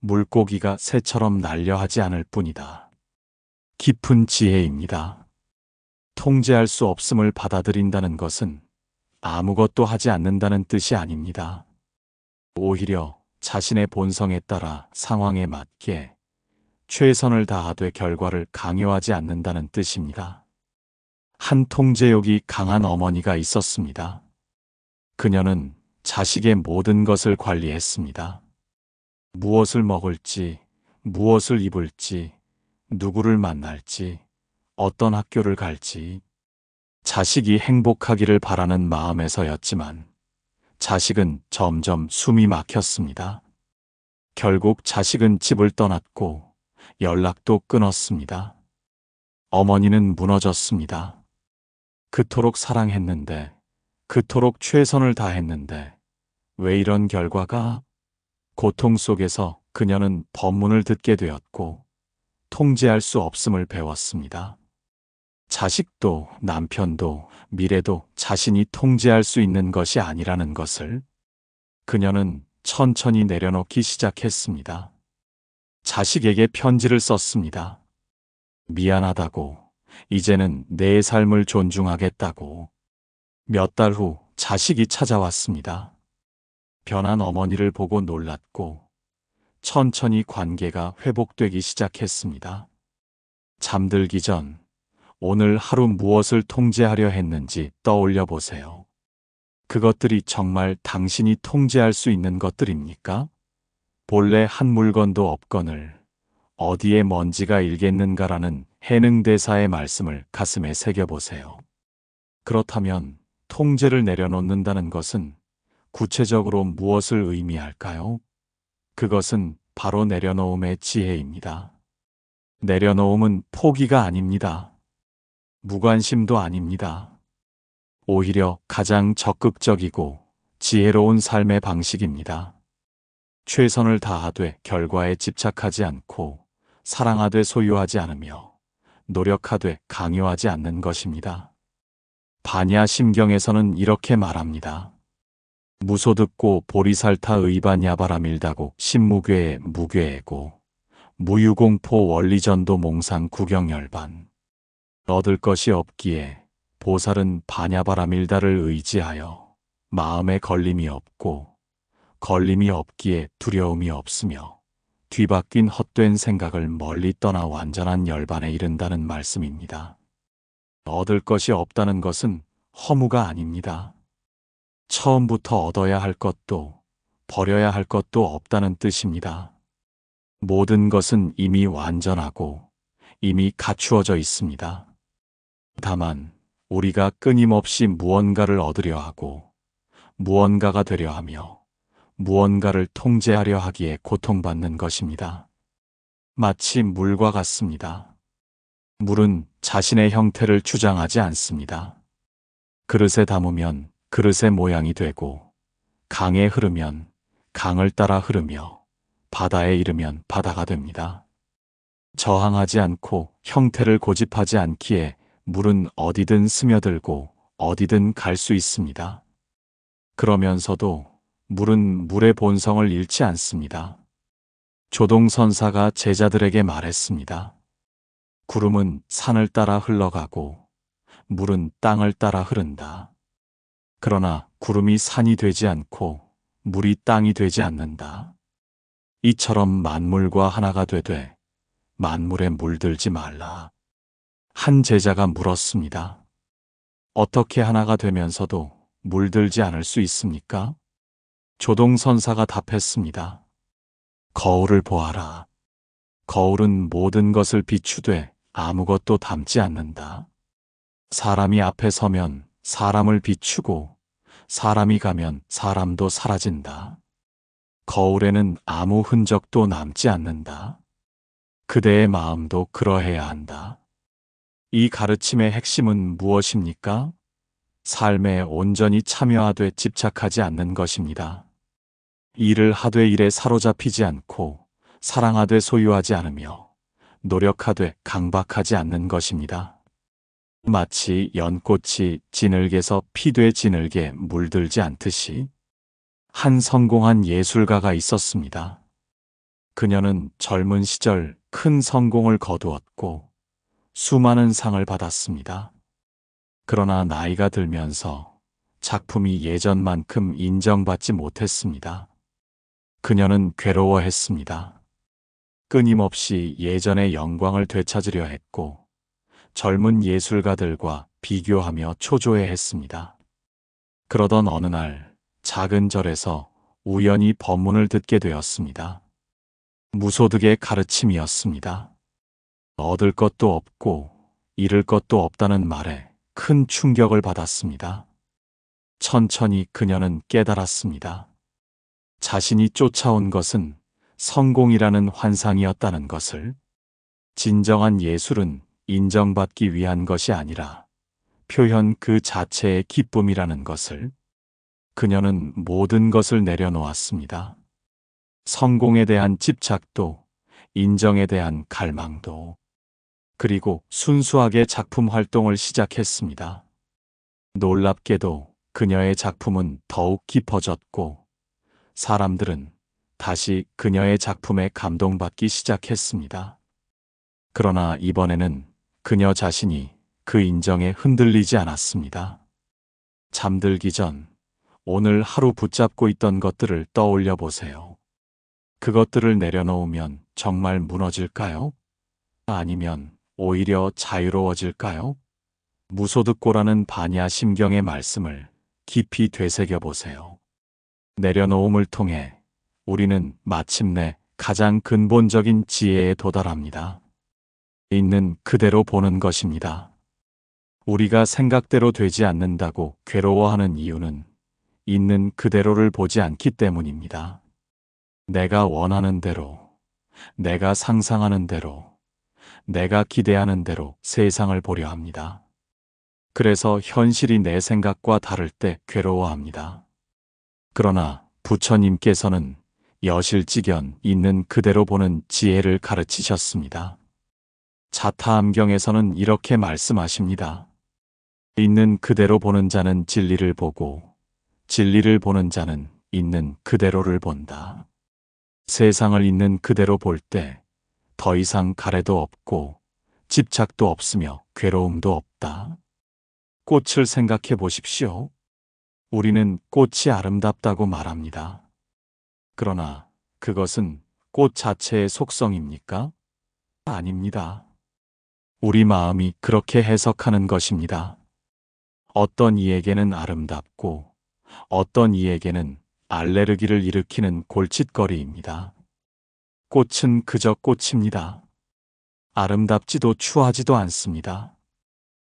물고기가 새처럼 날려 하지 않을 뿐이다. 깊은 지혜입니다. 통제할 수 없음을 받아들인다는 것은 아무것도 하지 않는다는 뜻이 아닙니다. 오히려 자신의 본성에 따라 상황에 맞게 최선을 다하되 결과를 강요하지 않는다는 뜻입니다. 한 통제욕이 강한 어머니가 있었습니다. 그녀는 자식의 모든 것을 관리했습니다. 무엇을 먹을지, 무엇을 입을지, 누구를 만날지, 어떤 학교를 갈지, 자식이 행복하기를 바라는 마음에서였지만 자식은 점점 숨이 막혔습니다. 결국 자식은 집을 떠났고 연락도 끊었습니다. 어머니는 무너졌습니다. 그토록 사랑했는데, 그토록 최선을 다했는데 왜 이런 결과가? 고통 속에서 그녀는 법문을 듣게 되었고 통제할 수 없음을 배웠습니다. 자식도 남편도 미래도 자신이 통제할 수 있는 것이 아니라는 것을 그녀는 천천히 내려놓기 시작했습니다. 자식에게 편지를 썼습니다. 미안하다고, 이제는 내 삶을 존중하겠다고. 몇 달 후 자식이 찾아왔습니다. 변한 어머니를 보고 놀랐고 천천히 관계가 회복되기 시작했습니다. 잠들기 전 오늘 하루 무엇을 통제하려 했는지 떠올려 보세요. 그것들이 정말 당신이 통제할 수 있는 것들입니까? 본래 한 물건도 없거늘 어디에 먼지가 일겠는가라는 해능대사의 말씀을 가슴에 새겨보세요. 그렇다면 통제를 내려놓는다는 것은 구체적으로 무엇을 의미할까요? 그것은 바로 내려놓음의 지혜입니다. 내려놓음은 포기가 아닙니다. 무관심도 아닙니다. 오히려 가장 적극적이고 지혜로운 삶의 방식입니다. 최선을 다하되 결과에 집착하지 않고 사랑하되 소유하지 않으며 노력하되 강요하지 않는 것입니다. 반야 심경에서는 이렇게 말합니다. 무소득고 보리살타 의반야바라 밀다고 신무괴에 무괴에고 무유공포 원리전도 몽상 구경열반. 얻을 것이 없기에 보살은 반야바라 밀다를 의지하여 마음에 걸림이 없고 걸림이 없기에 두려움이 없으며 뒤바뀐 헛된 생각을 멀리 떠나 완전한 열반에 이른다는 말씀입니다. 얻을 것이 없다는 것은 허무가 아닙니다. 처음부터 얻어야 할 것도 버려야 할 것도 없다는 뜻입니다. 모든 것은 이미 완전하고 이미 갖추어져 있습니다. 다만 우리가 끊임없이 무언가를 얻으려 하고 무언가가 되려 하며 무언가를 통제하려 하기에 고통받는 것입니다. 마치 물과 같습니다. 물은 자신의 형태를 주장하지 않습니다. 그릇에 담으면 그릇의 모양이 되고 강에 흐르면 강을 따라 흐르며 바다에 이르면 바다가 됩니다. 저항하지 않고 형태를 고집하지 않기에 물은 어디든 스며들고 어디든 갈 수 있습니다. 그러면서도 물은 물의 본성을 잃지 않습니다. 조동선사가 제자들에게 말했습니다. 구름은 산을 따라 흘러가고 물은 땅을 따라 흐른다. 그러나 구름이 산이 되지 않고 물이 땅이 되지 않는다. 이처럼 만물과 하나가 되되 만물에 물들지 말라. 한 제자가 물었습니다. 어떻게 하나가 되면서도 물들지 않을 수 있습니까? 조동선사가 답했습니다. 거울을 보아라. 거울은 모든 것을 비추되 아무것도 담지 않는다. 사람이 앞에 서면 사람을 비추고 사람이 가면 사람도 사라진다. 거울에는 아무 흔적도 남지 않는다. 그대의 마음도 그러해야 한다. 이 가르침의 핵심은 무엇입니까? 삶에 온전히 참여하되 집착하지 않는 것입니다. 일을 하되 일에 사로잡히지 않고 사랑하되 소유하지 않으며 노력하되 강박하지 않는 것입니다. 마치 연꽃이 진흙에서 피되 진흙에 물들지 않듯이 한 성공한 예술가가 있었습니다. 그녀는 젊은 시절 큰 성공을 거두었고 수많은 상을 받았습니다. 그러나 나이가 들면서 작품이 예전만큼 인정받지 못했습니다. 그녀는 괴로워했습니다. 끊임없이 예전의 영광을 되찾으려 했고 젊은 예술가들과 비교하며 초조해했습니다. 그러던 어느 날 작은 절에서 우연히 법문을 듣게 되었습니다. 무소득의 가르침이었습니다. 얻을 것도 없고 잃을 것도 없다는 말에 큰 충격을 받았습니다. 천천히 그녀는 깨달았습니다. 자신이 쫓아온 것은 성공이라는 환상이었다는 것을. 진정한 예술은 인정받기 위한 것이 아니라 표현 그 자체의 기쁨이라는 것을. 그녀는 모든 것을 내려놓았습니다. 성공에 대한 집착도, 인정에 대한 갈망도. 그리고 순수하게 작품 활동을 시작했습니다. 놀랍게도 그녀의 작품은 더욱 깊어졌고 사람들은 다시 그녀의 작품에 감동받기 시작했습니다. 그러나 이번에는 그녀 자신이 그 인정에 흔들리지 않았습니다. 잠들기 전 오늘 하루 붙잡고 있던 것들을 떠올려 보세요. 그것들을 내려놓으면 정말 무너질까요? 아니면 오히려 자유로워질까요? 무소득고라는 반야 심경의 말씀을 깊이 되새겨 보세요. 내려놓음을 통해 우리는 마침내 가장 근본적인 지혜에 도달합니다. 있는 그대로 보는 것입니다. 우리가 생각대로 되지 않는다고 괴로워하는 이유는 있는 그대로를 보지 않기 때문입니다. 내가 원하는 대로, 내가 상상하는 대로, 내가 기대하는 대로 세상을 보려 합니다. 그래서 현실이 내 생각과 다를 때 괴로워합니다. 그러나 부처님께서는 여실직연 있는 그대로 보는 지혜를 가르치셨습니다. 자타암경에서는 이렇게 말씀하십니다. 있는 그대로 보는 자는 진리를 보고 진리를 보는 자는 있는 그대로를 본다. 세상을 있는 그대로 볼 때 더 이상 가래도 없고 집착도 없으며 괴로움도 없다. 꽃을 생각해 보십시오. 우리는 꽃이 아름답다고 말합니다. 그러나 그것은 꽃 자체의 속성입니까? 아닙니다. 우리 마음이 그렇게 해석하는 것입니다. 어떤 이에게는 아름답고 어떤 이에게는 알레르기를 일으키는 골칫거리입니다. 꽃은 그저 꽃입니다. 아름답지도 추하지도 않습니다.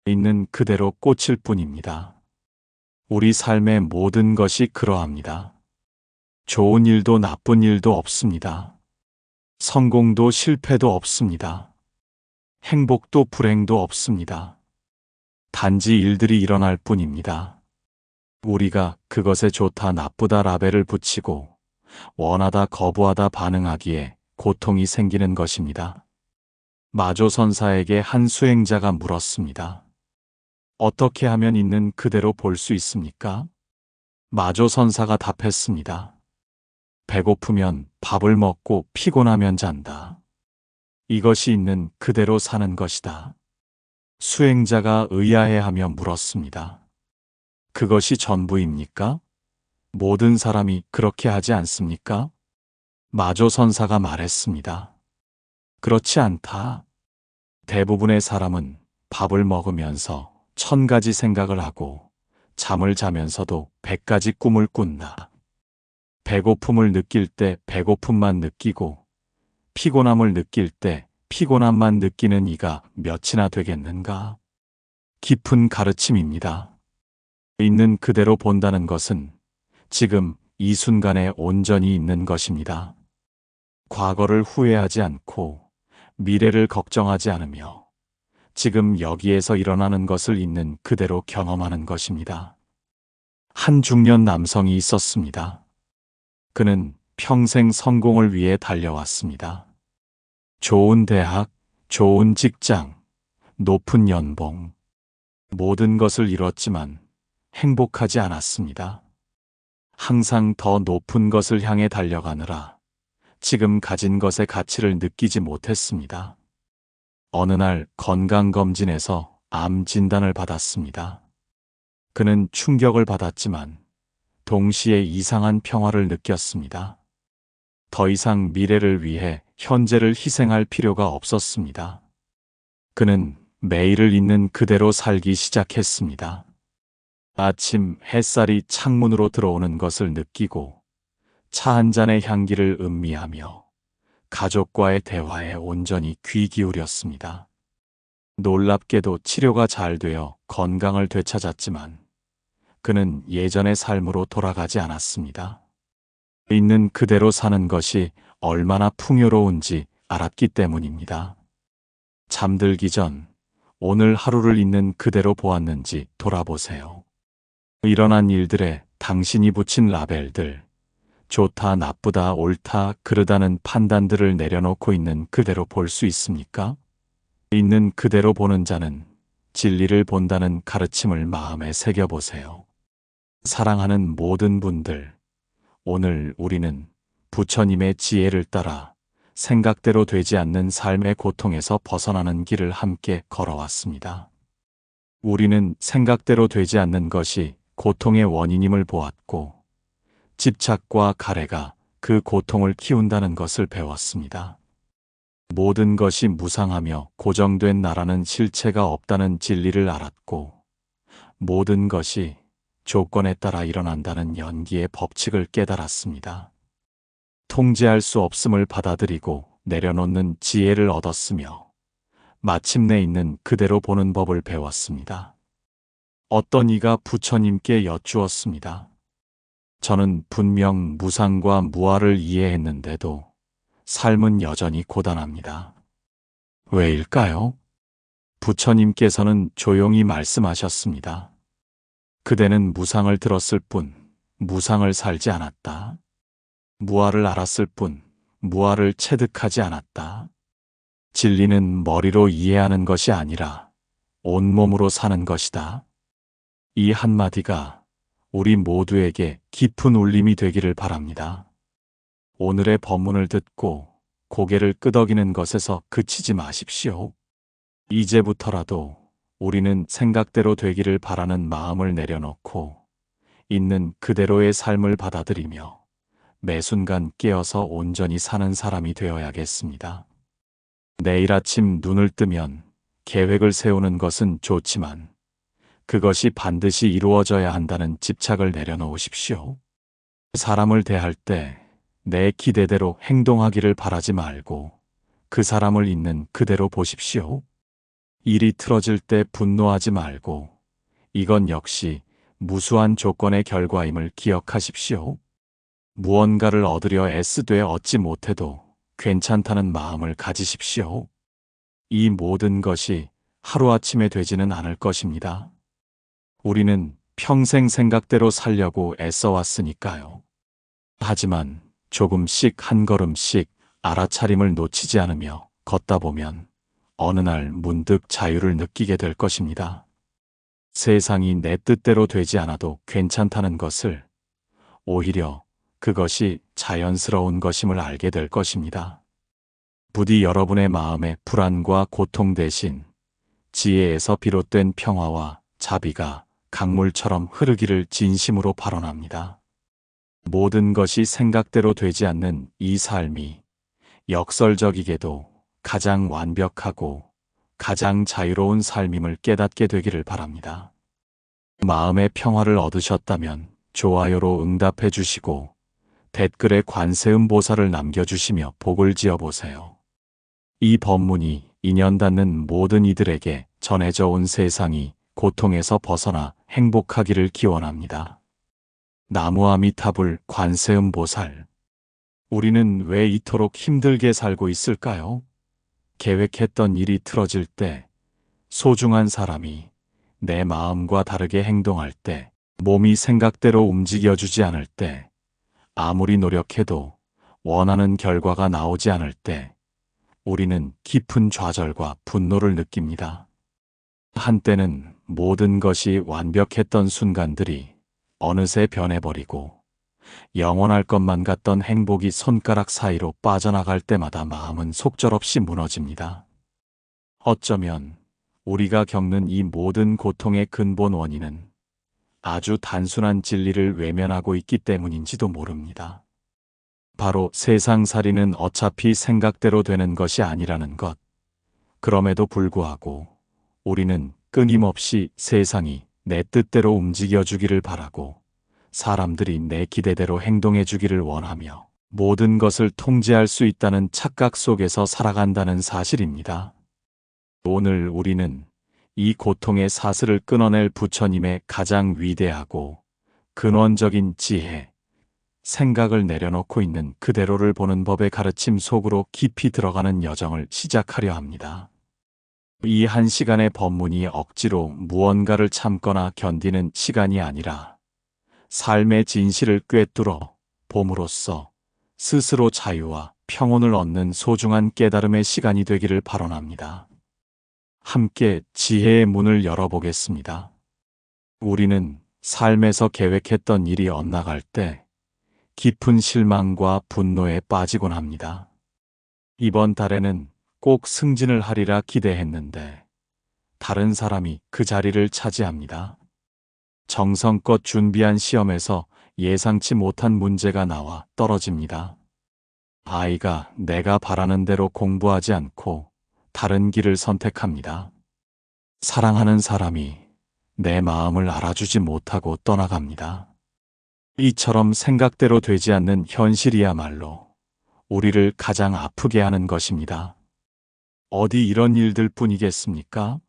있는 그대로 꽃일 뿐입니다. 우리 삶의 모든 것이 그러합니다. 좋은 일도 나쁜 일도 없습니다. 성공도 실패도 없습니다. 행복도 불행도 없습니다. 단지 일들이 일어날 뿐입니다. 우리가 그것에 좋다 나쁘다 라벨을 붙이고 원하다 거부하다 반응하기에 고통이 생기는 것입니다. 마조선사에게 한 수행자가 물었습니다. 어떻게 하면 있는 그대로 볼 수 있습니까? 마조선사가 답했습니다. 배고프면 밥을 먹고 피곤하면 잔다. 이것이 있는 그대로 사는 것이다. 수행자가 의아해하며 물었습니다. 그것이 전부입니까? 모든 사람이 그렇게 하지 않습니까? 마조선사가 말했습니다. 그렇지 않다. 대부분의 사람은 밥을 먹으면서 1000가지 생각을 하고 잠을 자면서도 100가지 꿈을 꾼다. 배고픔을 느낄 때 배고픔만 느끼고 피곤함을 느낄 때 피곤함만 느끼는 이가 몇이나 되겠는가? 깊은 가르침입니다. 있는 그대로 본다는 것은 지금 이 순간에 온전히 있는 것입니다. 과거를 후회하지 않고 미래를 걱정하지 않으며 지금 여기에서 일어나는 것을 있는 그대로 경험하는 것입니다. 한 중년 남성이 있었습니다. 그는 평생 성공을 위해 달려왔습니다. 좋은 대학, 좋은 직장, 높은 연봉. 모든 것을 이뤘지만 행복하지 않았습니다. 항상 더 높은 것을 향해 달려가느라 지금 가진 것의 가치를 느끼지 못했습니다. 어느 날 건강검진에서 암 진단을 받았습니다. 그는 충격을 받았지만 동시에 이상한 평화를 느꼈습니다. 더 이상 미래를 위해 현재를 희생할 필요가 없었습니다. 그는 매일을 있는 그대로 살기 시작했습니다. 아침 햇살이 창문으로 들어오는 것을 느끼고 차 한 잔의 향기를 음미하며 가족과의 대화에 온전히 귀 기울였습니다. 놀랍게도 치료가 잘 되어 건강을 되찾았지만 그는 예전의 삶으로 돌아가지 않았습니다. 있는 그대로 사는 것이 얼마나 풍요로운지 알았기 때문입니다. 잠들기 전 오늘 하루를 있는 그대로 보았는지 돌아보세요. 일어난 일들에 당신이 붙인 라벨들, 좋다, 나쁘다, 옳다, 그르다는 판단들을 내려놓고 있는 그대로 볼 수 있습니까? 있는 그대로 보는 자는 진리를 본다는 가르침을 마음에 새겨보세요. 사랑하는 모든 분들, 오늘 우리는 부처님의 지혜를 따라 생각대로 되지 않는 삶의 고통에서 벗어나는 길을 함께 걸어왔습니다. 우리는 생각대로 되지 않는 것이 고통의 원인임을 보았고, 집착과 가래가 그 고통을 키운다는 것을 배웠습니다. 모든 것이 무상하며 고정된 나라는 실체가 없다는 진리를 알았고, 모든 것이 조건에 따라 일어난다는 연기의 법칙을 깨달았습니다. 통제할 수 없음을 받아들이고 내려놓는 지혜를 얻었으며, 마침내 있는 그대로 보는 법을 배웠습니다. 어떤 이가 부처님께 여쭈었습니다. 저는 분명 무상과 무아를 이해했는데도 삶은 여전히 고단합니다. 왜일까요? 부처님께서는 조용히 말씀하셨습니다. 그대는 무상을 들었을 뿐 무상을 살지 않았다. 무아를 알았을 뿐 무아를 체득하지 않았다. 진리는 머리로 이해하는 것이 아니라 온몸으로 사는 것이다. 이 한마디가 우리 모두에게 깊은 울림이 되기를 바랍니다. 오늘의 법문을 듣고 고개를 끄덕이는 것에서 그치지 마십시오. 이제부터라도 우리는 생각대로 되기를 바라는 마음을 내려놓고 있는 그대로의 삶을 받아들이며 매 순간 깨어서 온전히 사는 사람이 되어야겠습니다. 내일 아침 눈을 뜨면 계획을 세우는 것은 좋지만 그것이 반드시 이루어져야 한다는 집착을 내려놓으십시오. 사람을 대할 때 내 기대대로 행동하기를 바라지 말고 그 사람을 있는 그대로 보십시오. 일이 틀어질 때 분노하지 말고 이건 역시 무수한 조건의 결과임을 기억하십시오. 무언가를 얻으려 애쓰되 얻지 못해도 괜찮다는 마음을 가지십시오. 이 모든 것이 하루아침에 되지는 않을 것입니다. 우리는 평생 생각대로 살려고 애써왔으니까요. 하지만 조금씩 한 걸음씩 알아차림을 놓치지 않으며 걷다 보면 어느 날 문득 자유를 느끼게 될 것입니다. 세상이 내 뜻대로 되지 않아도 괜찮다는 것을, 오히려 그것이 자연스러운 것임을 알게 될 것입니다. 부디 여러분의 마음의 불안과 고통 대신 지혜에서 비롯된 평화와 자비가 강물처럼 흐르기를 진심으로 발언합니다. 모든 것이 생각대로 되지 않는 이 삶이 역설적이게도 가장 완벽하고 가장 자유로운 삶임을 깨닫게 되기를 바랍니다. 마음의 평화를 얻으셨다면 좋아요로 응답해 주시고 댓글에 관세음 보살을 남겨주시며 복을 지어보세요. 이 법문이 인연 닿는 모든 이들에게 전해져 온 세상이 고통에서 벗어나 행복하기를 기원합니다. 나무아미타불 관세음 보살. 우리는 왜 이토록 힘들게 살고 있을까요? 계획했던 일이 틀어질 때, 소중한 사람이 내 마음과 다르게 행동할 때, 몸이 생각대로 움직여주지 않을 때, 아무리 노력해도 원하는 결과가 나오지 않을 때, 우리는 깊은 좌절과 분노를 느낍니다. 한때는 모든 것이 완벽했던 순간들이 어느새 변해버리고 영원할 것만 같던 행복이 손가락 사이로 빠져나갈 때마다 마음은 속절없이 무너집니다. 어쩌면 우리가 겪는 이 모든 고통의 근본 원인은 아주 단순한 진리를 외면하고 있기 때문인지도 모릅니다. 바로 세상살이는 어차피 생각대로 되는 것이 아니라는 것. 그럼에도 불구하고 우리는 끊임없이 세상이 내 뜻대로 움직여주기를 바라고 사람들이 내 기대대로 행동해주기를 원하며 모든 것을 통제할 수 있다는 착각 속에서 살아간다는 사실입니다. 오늘 우리는 이 고통의 사슬을 끊어낼 부처님의 가장 위대하고 근원적인 지혜, 생각을 내려놓고 있는 그대로를 보는 법의 가르침 속으로 깊이 들어가는 여정을 시작하려 합니다. 이 한 시간의 법문이 억지로 무언가를 참거나 견디는 시간이 아니라 삶의 진실을 꿰뚫어 봄으로써 스스로 자유와 평온을 얻는 소중한 깨달음의 시간이 되기를 발언합니다. 함께 지혜의 문을 열어보겠습니다. 우리는 삶에서 계획했던 일이 엇나갈 때 깊은 실망과 분노에 빠지곤 합니다. 이번 달에는 꼭 승진을 하리라 기대했는데 다른 사람이 그 자리를 차지합니다. 정성껏 준비한 시험에서 예상치 못한 문제가 나와 떨어집니다. 아이가 내가 바라는 대로 공부하지 않고 다른 길을 선택합니다. 사랑하는 사람이 내 마음을 알아주지 못하고 떠나갑니다. 이처럼 생각대로 되지 않는 현실이야말로 우리를 가장 아프게 하는 것입니다. 어디 이런 일들 뿐이겠습니까?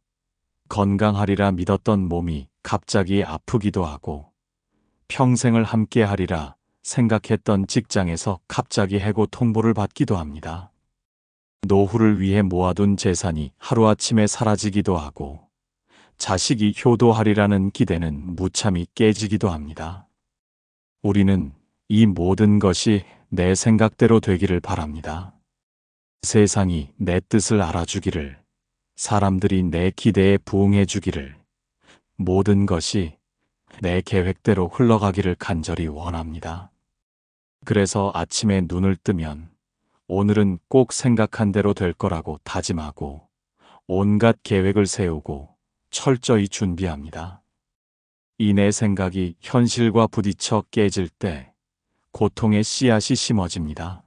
건강하리라 믿었던 몸이 갑자기 아프기도 하고 평생을 함께 하리라 생각했던 직장에서 갑자기 해고 통보를 받기도 합니다. 노후를 위해 모아둔 재산이 하루아침에 사라지기도 하고 자식이 효도하리라는 기대는 무참히 깨지기도 합니다. 우리는 이 모든 것이 내 생각대로 되기를 바랍니다. 세상이 내 뜻을 알아주기를, 사람들이 내 기대에 부응해주기를, 모든 것이 내 계획대로 흘러가기를 간절히 원합니다. 그래서 아침에 눈을 뜨면 오늘은 꼭 생각한 대로 될 거라고 다짐하고 온갖 계획을 세우고 철저히 준비합니다. 이 내 생각이 현실과 부딪혀 깨질 때 고통의 씨앗이 심어집니다.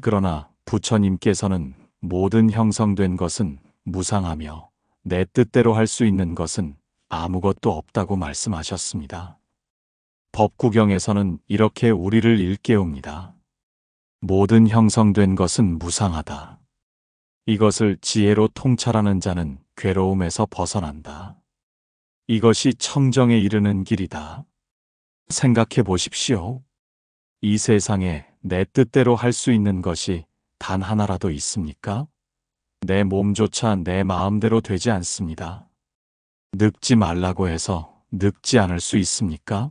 그러나 부처님께서는 모든 형성된 것은 무상하며 내 뜻대로 할 수 있는 것은 아무것도 없다고 말씀하셨습니다. 법구경에서는 이렇게 우리를 일깨웁니다. 모든 형성된 것은 무상하다. 이것을 지혜로 통찰하는 자는 괴로움에서 벗어난다. 이것이 청정에 이르는 길이다. 생각해 보십시오. 이 세상에 내 뜻대로 할 수 있는 것이 단 하나라도 있습니까? 내 몸조차 내 마음대로 되지 않습니다. 늙지 말라고 해서 늙지 않을 수 있습니까?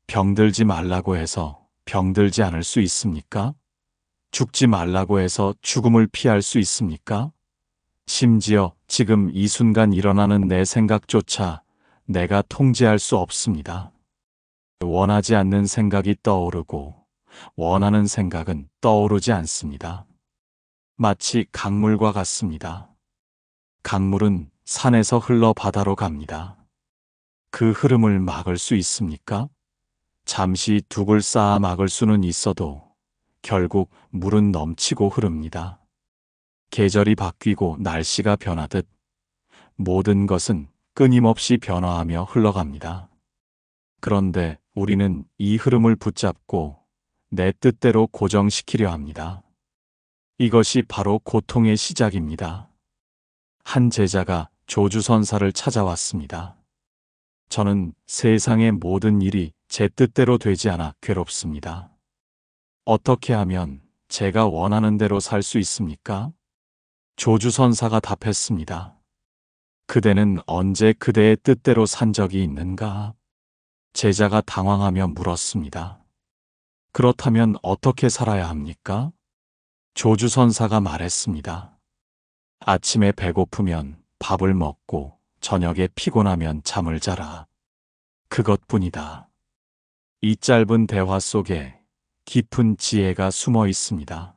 병들지 말라고 해서 병들지 않을 수 있습니까? 죽지 말라고 해서 죽음을 피할 수 있습니까? 심지어 지금 이 순간 일어나는 내 생각조차 내가 통제할 수 없습니다. 원하지 않는 생각이 떠오르고 원하는 생각은 떠오르지 않습니다. 마치 강물과 같습니다. 강물은 산에서 흘러 바다로 갑니다. 그 흐름을 막을 수 있습니까? 잠시 둑을 쌓아 막을 수는 있어도 결국 물은 넘치고 흐릅니다. 계절이 바뀌고 날씨가 변하듯 모든 것은 끊임없이 변화하며 흘러갑니다. 그런데 우리는 이 흐름을 붙잡고 내 뜻대로 고정시키려 합니다. 이것이 바로 고통의 시작입니다. 한 제자가 조주선사를 찾아왔습니다. 저는 세상의 모든 일이 제 뜻대로 되지 않아 괴롭습니다. 어떻게 하면 제가 원하는 대로 살 수 있습니까? 조주선사가 답했습니다. 그대는 언제 그대의 뜻대로 산 적이 있는가? 제자가 당황하며 물었습니다. 그렇다면 어떻게 살아야 합니까? 조주선사가 말했습니다. 아침에 배고프면 밥을 먹고 저녁에 피곤하면 잠을 자라. 그것뿐이다. 이 짧은 대화 속에 깊은 지혜가 숨어 있습니다.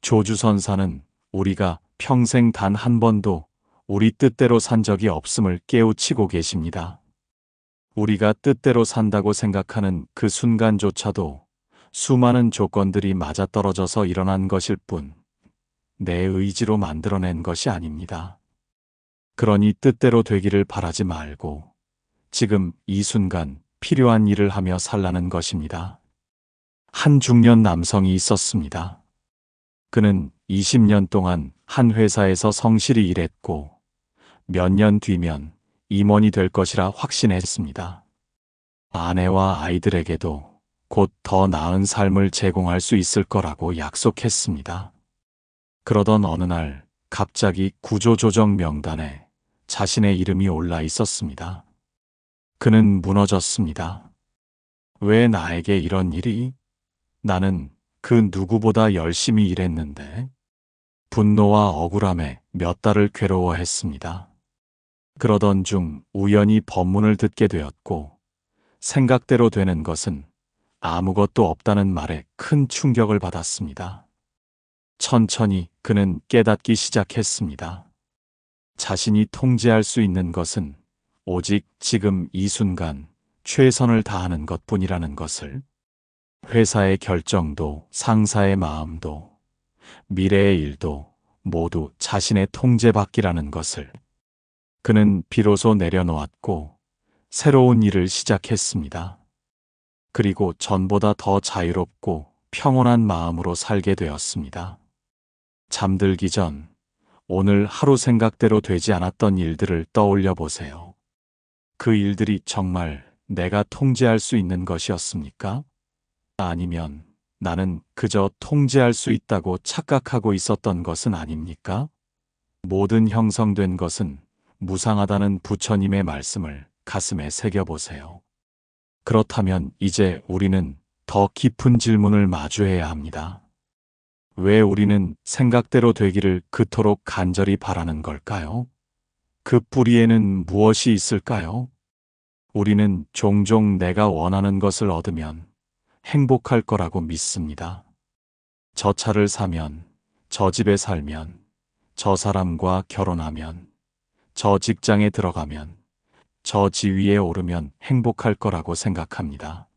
조주선사는 우리가 평생 단 한 번도 우리 뜻대로 산 적이 없음을 깨우치고 계십니다. 우리가 뜻대로 산다고 생각하는 그 순간조차도 수많은 조건들이 맞아떨어져서 일어난 것일 뿐, 내 의지로 만들어낸 것이 아닙니다. 그러니 뜻대로 되기를 바라지 말고 지금 이 순간 필요한 일을 하며 살라는 것입니다. 한 중년 남성이 있었습니다. 그는 20년 동안 한 회사에서 성실히 일했고 몇 년 뒤면 임원이 될 것이라 확신했습니다. 아내와 아이들에게도 곧 더 나은 삶을 제공할 수 있을 거라고 약속했습니다. 그러던 어느 날 갑자기 구조조정 명단에 자신의 이름이 올라 있었습니다. 그는 무너졌습니다. 왜 나에게 이런 일이? 나는 그 누구보다 열심히 일했는데. 분노와 억울함에 몇 달을 괴로워했습니다. 그러던 중 우연히 법문을 듣게 되었고 생각대로 되는 것은 아무것도 없다는 말에 큰 충격을 받았습니다. 천천히 그는 깨닫기 시작했습니다. 자신이 통제할 수 있는 것은 오직 지금 이 순간 최선을 다하는 것뿐이라는 것을. 회사의 결정도 상사의 마음도 미래의 일도 모두 자신의 통제 밖이라는 것을. 그는 비로소 내려놓았고 새로운 일을 시작했습니다. 그리고 전보다 더 자유롭고 평온한 마음으로 살게 되었습니다. 잠들기 전 오늘 하루 생각대로 되지 않았던 일들을 떠올려 보세요. 그 일들이 정말 내가 통제할 수 있는 것이었습니까? 아니면 나는 그저 통제할 수 있다고 착각하고 있었던 것은 아닙니까? 모든 형성된 것은 무상하다는 부처님의 말씀을 가슴에 새겨보세요. 그렇다면 이제 우리는 더 깊은 질문을 마주해야 합니다. 왜 우리는 생각대로 되기를 그토록 간절히 바라는 걸까요? 그 뿌리에는 무엇이 있을까요? 우리는 종종 내가 원하는 것을 얻으면 행복할 거라고 믿습니다. 저 차를 사면, 저 집에 살면, 저 사람과 결혼하면, 저 직장에 들어가면, 저 지위에 오르면 행복할 거라고 생각합니다.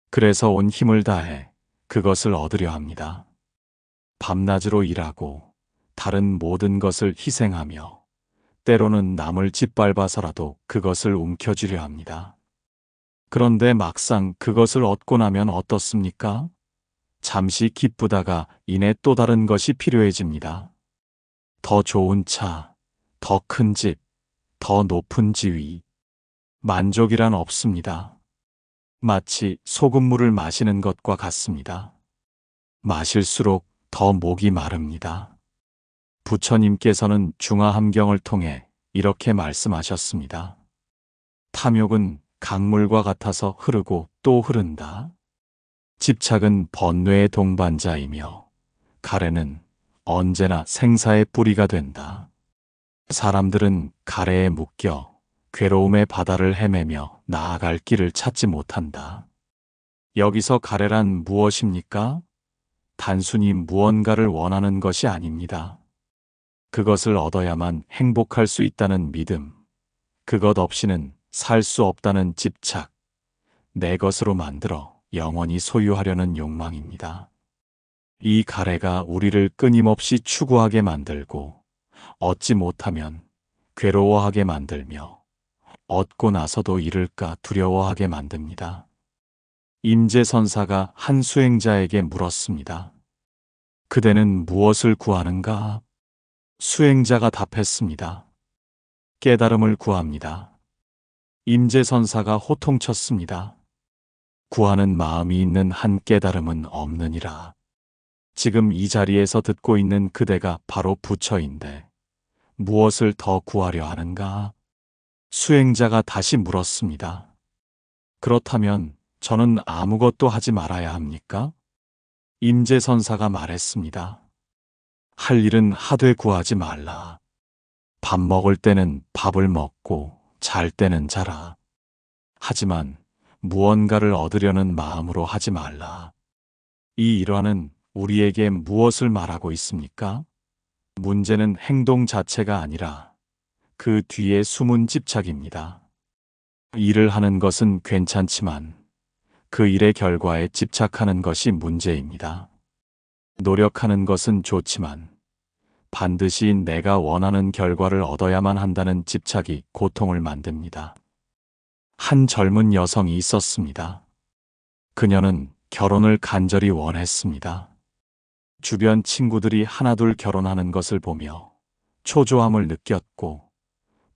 그래서 온 힘을 다해 그것을 얻으려 합니다. 밤낮으로 일하고 다른 모든 것을 희생하며 때로는 남을 짓밟아서라도 그것을 움켜쥐려 합니다. 그런데 막상 그것을 얻고 나면 어떻습니까? 잠시 기쁘다가 이내 또 다른 것이 필요해집니다. 더 좋은 차, 더 큰 집, 더 높은 지위. 만족이란 없습니다. 마치 소금물을 마시는 것과 같습니다. 마실수록 더 목이 마릅니다. 부처님께서는 중화함경을 통해 이렇게 말씀하셨습니다. 탐욕은 강물과 같아서 흐르고 또 흐른다. 집착은 번뇌의 동반자이며 가래는 언제나 생사의 뿌리가 된다. 사람들은 가래에 묶여 괴로움의 바다를 헤매며 나아갈 길을 찾지 못한다. 여기서 가래란 무엇입니까? 단순히 무언가를 원하는 것이 아닙니다. 그것을 얻어야만 행복할 수 있다는 믿음, 그것 없이는 살 수 없다는 집착, 내 것으로 만들어 영원히 소유하려는 욕망입니다. 이 가래가 우리를 끊임없이 추구하게 만들고 얻지 못하면 괴로워하게 만들며 얻고 나서도 잃을까 두려워하게 만듭니다. 임재선사가 한 수행자에게 물었습니다. 그대는 무엇을 구하는가? 수행자가 답했습니다. 깨달음을 구합니다. 임재선사가 호통쳤습니다. 구하는 마음이 있는 한 깨달음은 없느니라. 지금 이 자리에서 듣고 있는 그대가 바로 부처인데 무엇을 더 구하려 하는가? 수행자가 다시 물었습니다. 그렇다면 저는 아무것도 하지 말아야 합니까? 임재선사가 말했습니다. 할 일은 하되 구하지 말라. 밥 먹을 때는 밥을 먹고 잘 때는 자라. 하지만 무언가를 얻으려는 마음으로 하지 말라. 이 일화는 우리에게 무엇을 말하고 있습니까? 문제는 행동 자체가 아니라 그 뒤에 숨은 집착입니다. 일을 하는 것은 괜찮지만 그 일의 결과에 집착하는 것이 문제입니다. 노력하는 것은 좋지만 반드시 내가 원하는 결과를 얻어야만 한다는 집착이 고통을 만듭니다. 한 젊은 여성이 있었습니다. 그녀는 결혼을 간절히 원했습니다. 주변 친구들이 하나둘 결혼하는 것을 보며 초조함을 느꼈고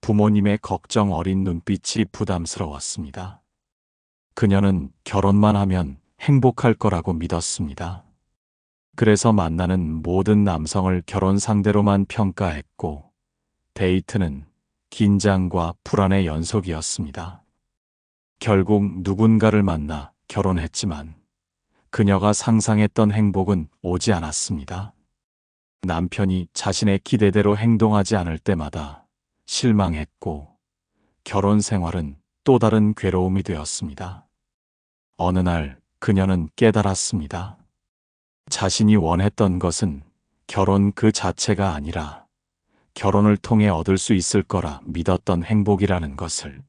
부모님의 걱정 어린 눈빛이 부담스러웠습니다. 그녀는 결혼만 하면 행복할 거라고 믿었습니다. 그래서 만나는 모든 남성을 결혼 상대로만 평가했고 데이트는 긴장과 불안의 연속이었습니다. 결국 누군가를 만나 결혼했지만 그녀가 상상했던 행복은 오지 않았습니다. 남편이 자신의 기대대로 행동하지 않을 때마다 실망했고 결혼 생활은 또 다른 괴로움이 되었습니다. 어느 날 그녀는 깨달았습니다. 자신이 원했던 것은 결혼 그 자체가 아니라 결혼을 통해 얻을 수 있을 거라 믿었던 행복이라는 것을.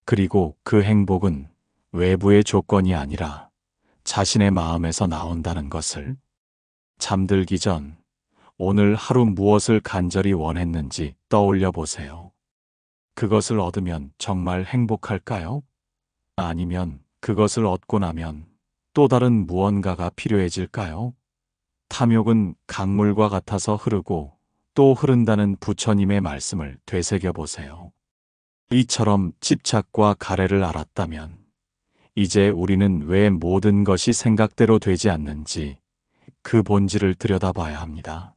그리고 그 행복은 외부의 조건이 아니라 자신의 마음에서 나온다는 것을. 잠들기 전 오늘 하루 무엇을 간절히 원했는지 떠올려 보세요. 그것을 얻으면 정말 행복할까요? 아니면 그것을 얻고 나면 또 다른 무언가가 필요해질까요? 탐욕은 강물과 같아서 흐르고 또 흐른다는 부처님의 말씀을 되새겨 보세요. 이처럼 집착과 가래를 알았다면 이제 우리는 왜 모든 것이 생각대로 되지 않는지 그 본질을 들여다봐야 합니다.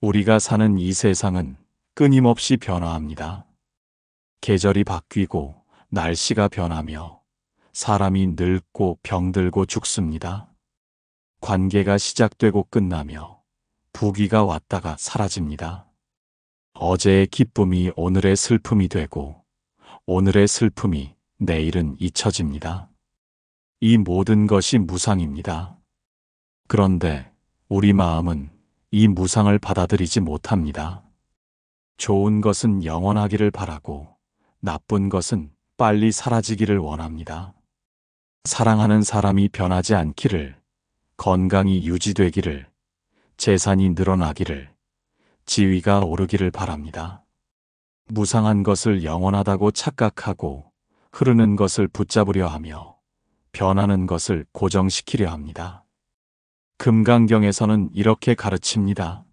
우리가 사는 이 세상은 끊임없이 변화합니다. 계절이 바뀌고 날씨가 변하며 사람이 늙고 병들고 죽습니다. 관계가 시작되고 끝나며 부귀가 왔다가 사라집니다. 어제의 기쁨이 오늘의 슬픔이 되고 오늘의 슬픔이 내일은 잊혀집니다. 이 모든 것이 무상입니다. 그런데 우리 마음은 이 무상을 받아들이지 못합니다. 좋은 것은 영원하기를 바라고 나쁜 것은 빨리 사라지기를 원합니다. 사랑하는 사람이 변하지 않기를, 건강이 유지되기를, 재산이 늘어나기를, 지위가 오르기를 바랍니다. 무상한 것을 영원하다고 착각하고 흐르는 것을 붙잡으려 하며 변하는 것을 고정시키려 합니다. 금강경에서는 이렇게 가르칩니다.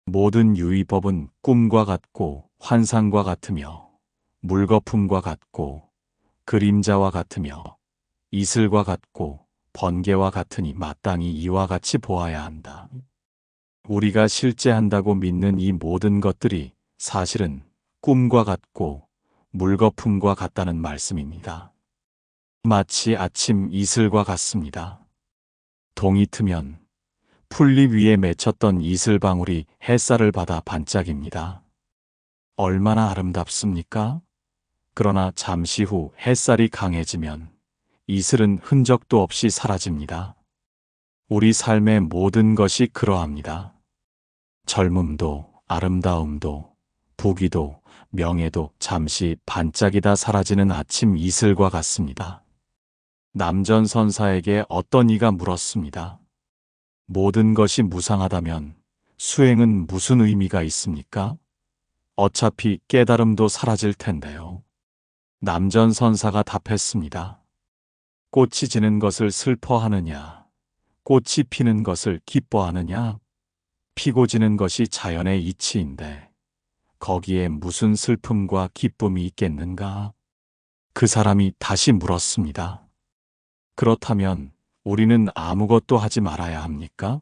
모든 유의법은 꿈과 같고 환상과 같으며 물거품과 같고 그림자와 같으며 이슬과 같고 번개와 같으니 마땅히 이와 같이 보아야 한다. 우리가 실제 한다고 믿는 이 모든 것들이 사실은 꿈과 같고 물거품과 같다는 말씀입니다. 마치 아침 이슬과 같습니다. 동이 트면 풀잎 위에 맺혔던 이슬방울이 햇살을 받아 반짝입니다. 얼마나 아름답습니까? 그러나 잠시 후 햇살이 강해지면 이슬은 흔적도 없이 사라집니다. 우리 삶의 모든 것이 그러합니다. 젊음도 아름다움도 부귀도 명예도 잠시 반짝이다 사라지는 아침 이슬과 같습니다. 남전선사에게 어떤 이가 물었습니다. 모든 것이 무상하다면 수행은 무슨 의미가 있습니까? 어차피 깨달음도 사라질 텐데요. 남전선사가 답했습니다. 꽃이 지는 것을 슬퍼하느냐, 꽃이 피는 것을 기뻐하느냐, 피고 지는 것이 자연의 이치인데 거기에 무슨 슬픔과 기쁨이 있겠는가? 그 사람이 다시 물었습니다. 그렇다면 우리는 아무것도 하지 말아야 합니까?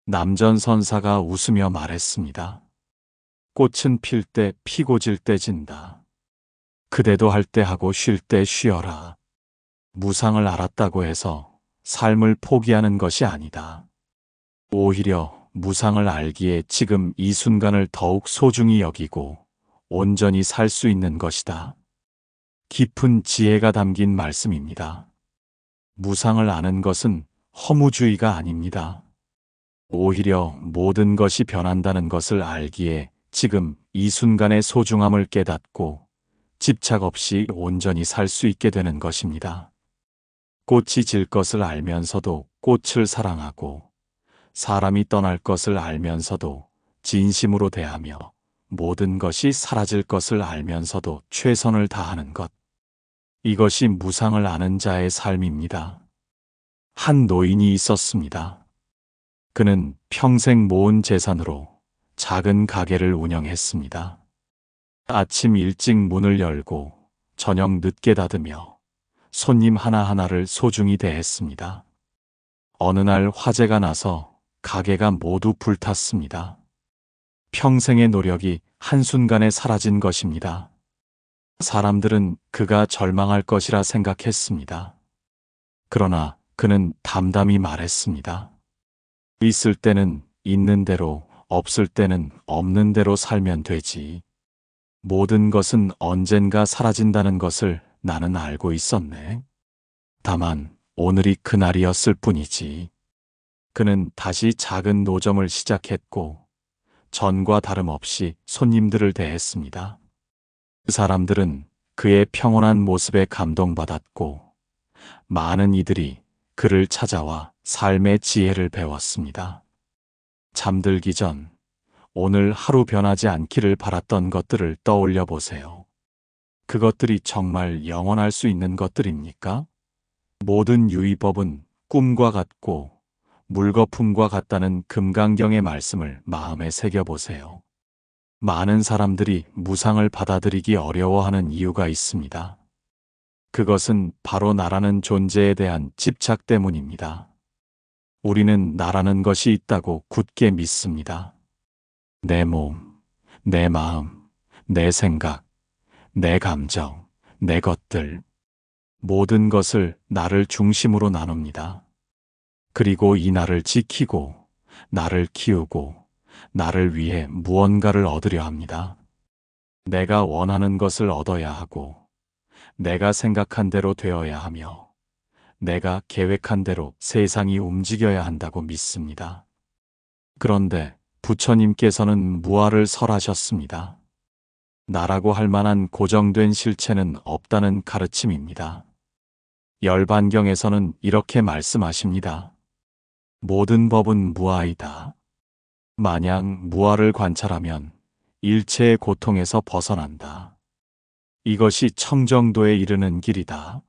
남전선사가 웃으며 말했습니다. 꽃은 필 때 피고 질 때 진다. 그대도 할 때 하고 쉴 때 쉬어라. 무상을 알았다고 해서 삶을 포기하는 것이 아니다. 오히려 무상을 알기에 지금 이 순간을 더욱 소중히 여기고 온전히 살 수 있는 것이다. 깊은 지혜가 담긴 말씀입니다. 무상을 아는 것은 허무주의가 아닙니다. 오히려 모든 것이 변한다는 것을 알기에 지금 이 순간의 소중함을 깨닫고 집착 없이 온전히 살 수 있게 되는 것입니다. 꽃이 질 것을 알면서도 꽃을 사랑하고 사람이 떠날 것을 알면서도 진심으로 대하며 모든 것이 사라질 것을 알면서도 최선을 다하는 것. 이것이 무상을 아는 자의 삶입니다. 한 노인이 있었습니다. 그는 평생 모은 재산으로 작은 가게를 운영했습니다. 아침 일찍 문을 열고 저녁 늦게 닫으며 손님 하나하나를 소중히 대했습니다. 어느 날 화재가 나서 가게가 모두 불탔습니다. 평생의 노력이 한순간에 사라진 것입니다. 사람들은 그가 절망할 것이라 생각했습니다. 그러나 그는 담담히 말했습니다. 있을 때는 있는 대로, 없을 때는 없는 대로 살면 되지. 모든 것은 언젠가 사라진다는 것을 나는 알고 있었네. 다만 오늘이 그날이었을 뿐이지. 그는 다시 작은 노점을 시작했고 전과 다름없이 손님들을 대했습니다. 그 사람들은 그의 평온한 모습에 감동받았고 많은 이들이 그를 찾아와 삶의 지혜를 배웠습니다. 잠들기 전 오늘 하루 변하지 않기를 바랐던 것들을 떠올려 보세요. 그것들이 정말 영원할 수 있는 것들입니까? 모든 유의법은 꿈과 같고 물거품과 같다는 금강경의 말씀을 마음에 새겨보세요. 많은 사람들이 무상을 받아들이기 어려워하는 이유가 있습니다. 그것은 바로 나라는 존재에 대한 집착 때문입니다. 우리는 나라는 것이 있다고 굳게 믿습니다. 내 몸, 내 마음, 내 생각, 내 감정, 내 것들, 모든 것을 나를 중심으로 나눕니다. 그리고 이 나를 지키고, 나를 키우고, 나를 위해 무언가를 얻으려 합니다. 내가 원하는 것을 얻어야 하고, 내가 생각한 대로 되어야 하며, 내가 계획한 대로 세상이 움직여야 한다고 믿습니다. 그런데 부처님께서는 무아를 설하셨습니다. 나라고 할 만한 고정된 실체는 없다는 가르침입니다. 열반경에서는 이렇게 말씀하십니다. 모든 법은 무아이다. 만약 무아를 관찰하면 일체의 고통에서 벗어난다. 이것이 청정도에 이르는 길이다.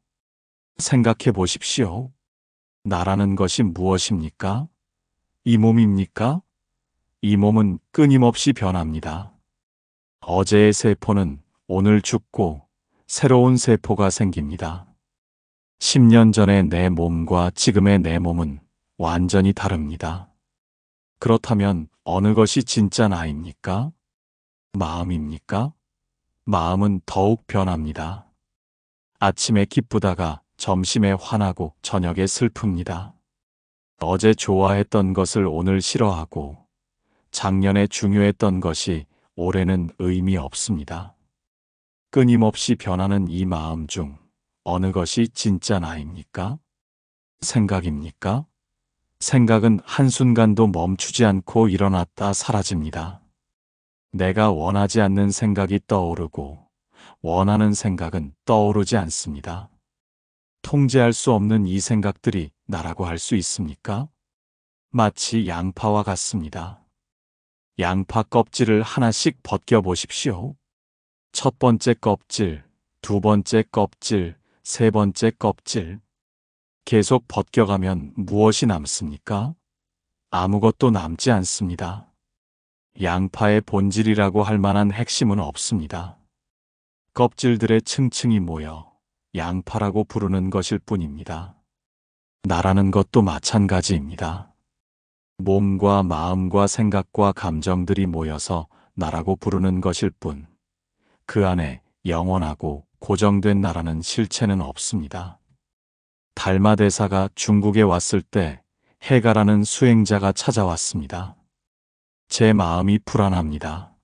생각해 보십시오. 나라는 것이 무엇입니까? 이 몸입니까? 이 몸은 끊임없이 변합니다. 어제의 세포는 오늘 죽고 새로운 세포가 생깁니다. 10년 전의 내 몸과 지금의 내 몸은 완전히 다릅니다. 그렇다면 어느 것이 진짜 나입니까? 마음입니까? 마음은 더욱 변합니다. 아침에 기쁘다가 점심에 화나고 저녁에 슬픕니다. 어제 좋아했던 것을 오늘 싫어하고 작년에 중요했던 것이 올해는 의미 없습니다. 끊임없이 변하는 이 마음 중 어느 것이 진짜 나입니까? 생각입니까? 생각은 한순간도 멈추지 않고 일어났다 사라집니다. 내가 원하지 않는 생각이 떠오르고 원하는 생각은 떠오르지 않습니다. 통제할 수 없는 이 생각들이 나라고 할 수 있습니까? 마치 양파와 같습니다. 양파 껍질을 하나씩 벗겨 보십시오. 첫 번째 껍질, 두 번째 껍질, 세 번째 껍질. 계속 벗겨가면 무엇이 남습니까? 아무것도 남지 않습니다. 양파의 본질이라고 할 만한 핵심은 없습니다. 껍질들의 층층이 모여 양파라고 부르는 것일 뿐입니다. 나라는 것도 마찬가지입니다. 몸과 마음과 생각과 감정들이 모여서 나라고 부르는 것일 뿐, 그 안에 영원하고 고정된 나라는 실체는 없습니다. 달마 대사가 중국에 왔을 때 해가라는 수행자가 찾아왔습니다. 제 마음이 불안합니다.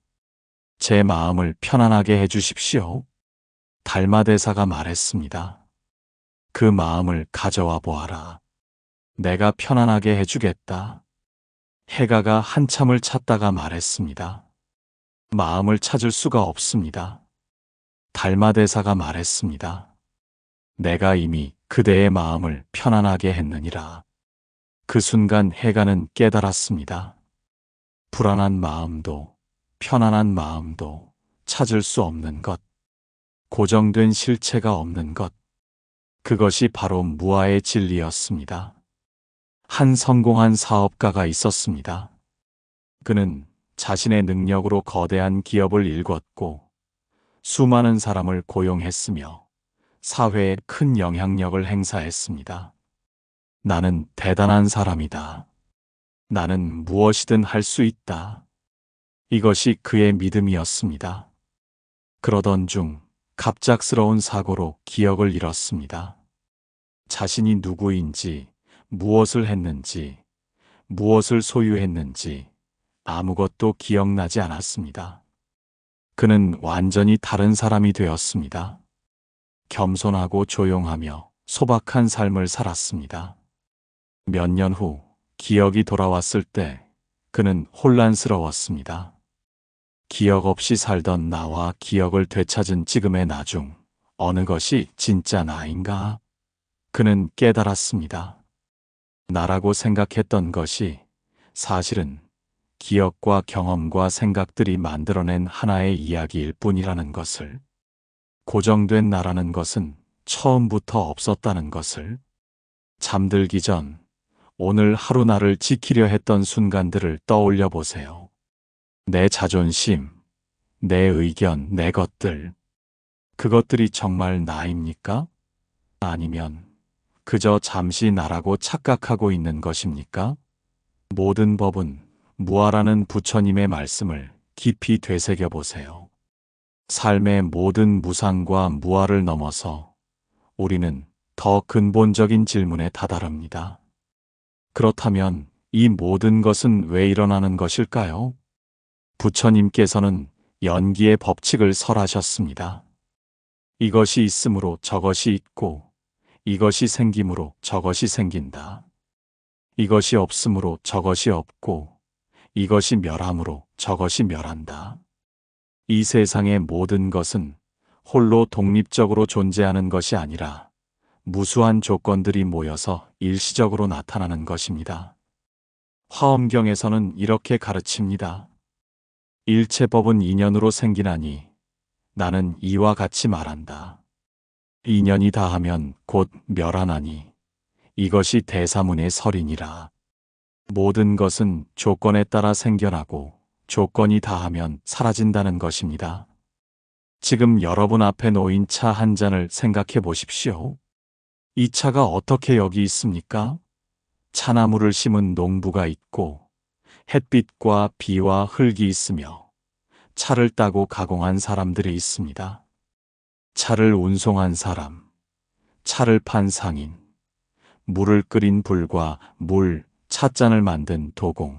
제 마음을 편안하게 해주십시오. 달마대사가 말했습니다. 그 마음을 가져와 보아라. 내가 편안하게 해주겠다. 해가가 한참을 찾다가 말했습니다. 마음을 찾을 수가 없습니다. 달마대사가 말했습니다. 내가 이미 그대의 마음을 편안하게 했느니라. 그 순간 해가는 깨달았습니다. 불안한 마음도 편안한 마음도 찾을 수 없는 것, 고정된 실체가 없는 것, 그것이 바로 무아의 진리였습니다. 한 성공한 사업가가 있었습니다. 그는 자신의 능력으로 거대한 기업을 일궜고 수많은 사람을 고용했으며 사회에 큰 영향력을 행사했습니다. 나는 대단한 사람이다. 나는 무엇이든 할 수 있다. 이것이 그의 믿음이었습니다. 그러던 중 갑작스러운 사고로 기억을 잃었습니다. 자신이 누구인지, 무엇을 했는지, 무엇을 소유했는지 아무것도 기억나지 않았습니다. 그는 완전히 다른 사람이 되었습니다. 겸손하고 조용하며 소박한 삶을 살았습니다. 몇 년 후 기억이 돌아왔을 때 그는 혼란스러웠습니다. 기억 없이 살던 나와 기억을 되찾은 지금의 나중 어느 것이 진짜 나인가? 그는 깨달았습니다. 나라고 생각했던 것이 사실은 기억과 경험과 생각들이 만들어낸 하나의 이야기일 뿐이라는 것을, 고정된 나라는 것은 처음부터 없었다는 것을, 잠들기 전 오늘 하루 나를 지키려 했던 순간들을 떠올려 보세요. 내 자존심, 내 의견, 내 것들, 그것들이 정말 나입니까? 아니면 그저 잠시 나라고 착각하고 있는 것입니까? 모든 법은 무아라는 부처님의 말씀을 깊이 되새겨 보세요. 삶의 모든 무상과 무아를 넘어서 우리는 더 근본적인 질문에 다다릅니다. 그렇다면 이 모든 것은 왜 일어나는 것일까요? 부처님께서는 연기의 법칙을 설하셨습니다. 이것이 있으므로 저것이 있고, 이것이 생김으로 저것이 생긴다. 이것이 없으므로 저것이 없고, 이것이 멸함으로 저것이 멸한다. 이 세상의 모든 것은 홀로 독립적으로 존재하는 것이 아니라 무수한 조건들이 모여서 일시적으로 나타나는 것입니다. 화엄경에서는 이렇게 가르칩니다. 일체법은 인연으로 생기나니 나는 이와 같이 말한다. 인연이 다하면 곧 멸하나니 이것이 대사문의 설이니라. 모든 것은 조건에 따라 생겨나고 조건이 다하면 사라진다는 것입니다. 지금 여러분 앞에 놓인 차 한 잔을 생각해 보십시오. 이 차가 어떻게 여기 있습니까? 차나무를 심은 농부가 있고 햇빛과 비와 흙이 있으며 차를 따고 가공한 사람들이 있습니다. 차를 운송한 사람, 차를 판 상인, 물을 끓인 불과 찻잔을 만든 도공,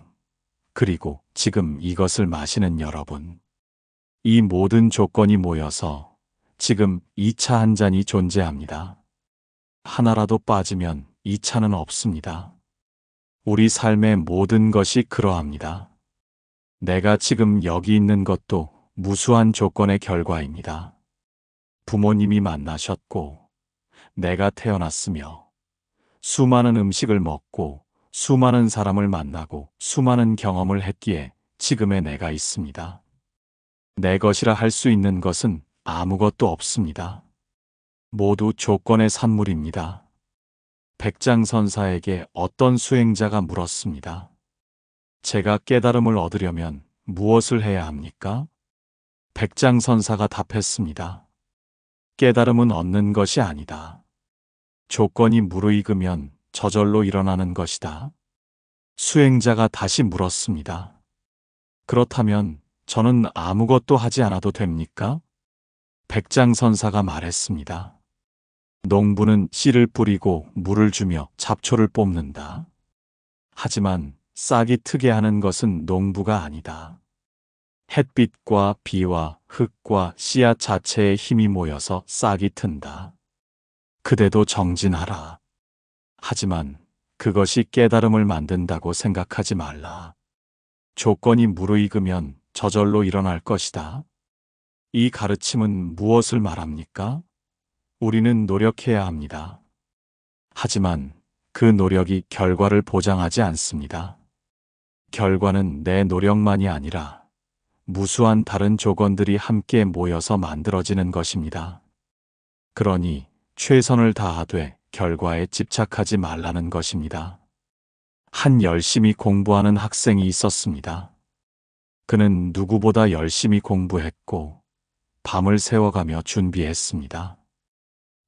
그리고 지금 이것을 마시는 여러분. 이 모든 조건이 모여서 지금 이 차 한 잔이 존재합니다. 하나라도 빠지면 이 차는 없습니다. 우리 삶의 모든 것이 그러합니다. 내가 지금 여기 있는 것도 무수한 조건의 결과입니다. 부모님이 만나셨고, 내가 태어났으며, 수많은 음식을 먹고, 수많은 사람을 만나고, 수많은 경험을 했기에 지금의 내가 있습니다. 내 것이라 할 수 있는 것은 아무것도 없습니다. 모두 조건의 산물입니다. 백장선사에게 어떤 수행자가 물었습니다. 제가 깨달음을 얻으려면 무엇을 해야 합니까? 백장선사가 답했습니다. 깨달음은 얻는 것이 아니다. 조건이 무르익으면 저절로 일어나는 것이다. 수행자가 다시 물었습니다. 그렇다면 저는 아무것도 하지 않아도 됩니까? 백장선사가 말했습니다. 농부는 씨를 뿌리고 물을 주며 잡초를 뽑는다. 하지만 싹이 트게 하는 것은 농부가 아니다. 햇빛과 비와 흙과 씨앗 자체의 힘이 모여서 싹이 튼다. 그대도 정진하라. 하지만 그것이 깨달음을 만든다고 생각하지 말라. 조건이 무르익으면 저절로 일어날 것이다. 이 가르침은 무엇을 말합니까? 우리는 노력해야 합니다. 하지만 그 노력이 결과를 보장하지 않습니다. 결과는 내 노력만이 아니라 무수한 다른 조건들이 함께 모여서 만들어지는 것입니다. 그러니 최선을 다하되 결과에 집착하지 말라는 것입니다. 한 열심히 공부하는 학생이 있었습니다. 그는 누구보다 열심히 공부했고 밤을 새워가며 준비했습니다.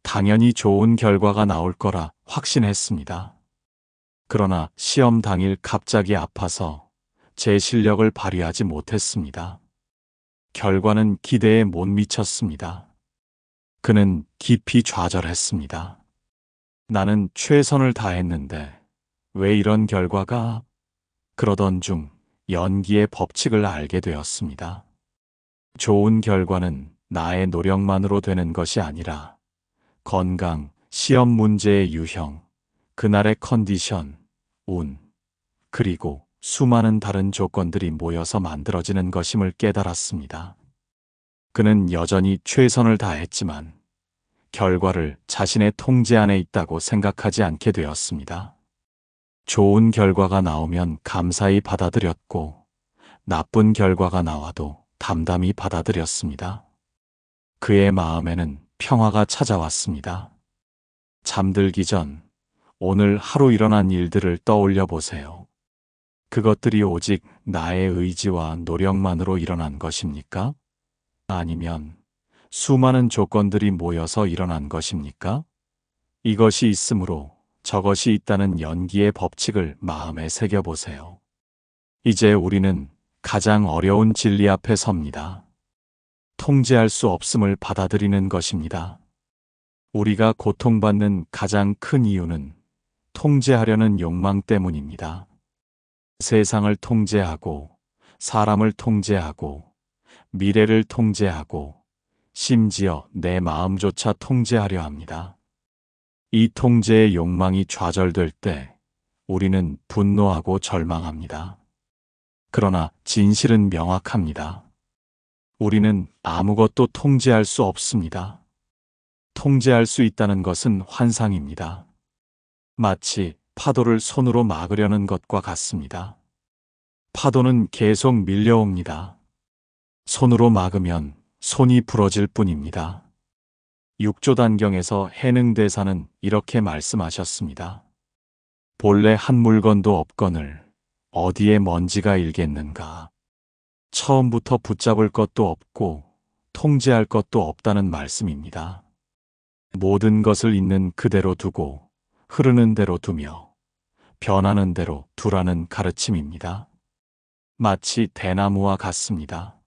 당연히 좋은 결과가 나올 거라 확신했습니다. 그러나 시험 당일 갑자기 아파서 제 실력을 발휘하지 못했습니다. 결과는 기대에 못 미쳤습니다. 그는 깊이 좌절했습니다. 나는 최선을 다했는데 왜 이런 결과가? 그러던 중 연기의 법칙을 알게 되었습니다. 좋은 결과는 나의 노력만으로 되는 것이 아니라 건강, 시험 문제의 유형, 그날의 컨디션, 운, 그리고 수많은 다른 조건들이 모여서 만들어지는 것임을 깨달았습니다. 그는 여전히 최선을 다했지만 결과를 자신의 통제 안에 있다고 생각하지 않게 되었습니다. 좋은 결과가 나오면 감사히 받아들였고 나쁜 결과가 나와도 담담히 받아들였습니다. 그의 마음에는 평화가 찾아왔습니다. 잠들기 전 오늘 하루 일어난 일들을 떠올려 보세요. 그것들이 오직 나의 의지와 노력만으로 일어난 것입니까? 아니면 수많은 조건들이 모여서 일어난 것입니까? 이것이 있으므로 저것이 있다는 연기의 법칙을 마음에 새겨보세요. 이제 우리는 가장 어려운 진리 앞에 섭니다. 통제할 수 없음을 받아들이는 것입니다. 우리가 고통받는 가장 큰 이유는 통제하려는 욕망 때문입니다. 세상을 통제하고, 사람을 통제하고, 미래를 통제하고, 심지어 내 마음조차 통제하려 합니다. 이 통제의 욕망이 좌절될 때 우리는 분노하고 절망합니다. 그러나 진실은 명확합니다. 우리는 아무것도 통제할 수 없습니다. 통제할 수 있다는 것은 환상입니다. 마치 파도를 손으로 막으려는 것과 같습니다. 파도는 계속 밀려옵니다. 손으로 막으면 손이 부러질 뿐입니다. 육조단경에서 해능대사는 이렇게 말씀하셨습니다. 본래 한 물건도 없거늘 어디에 먼지가 일겠는가. 처음부터 붙잡을 것도 없고 통제할 것도 없다는 말씀입니다. 모든 것을 있는 그대로 두고 흐르는 대로 두며 변하는 대로 두라는 가르침입니다. 마치 대나무와 같습니다.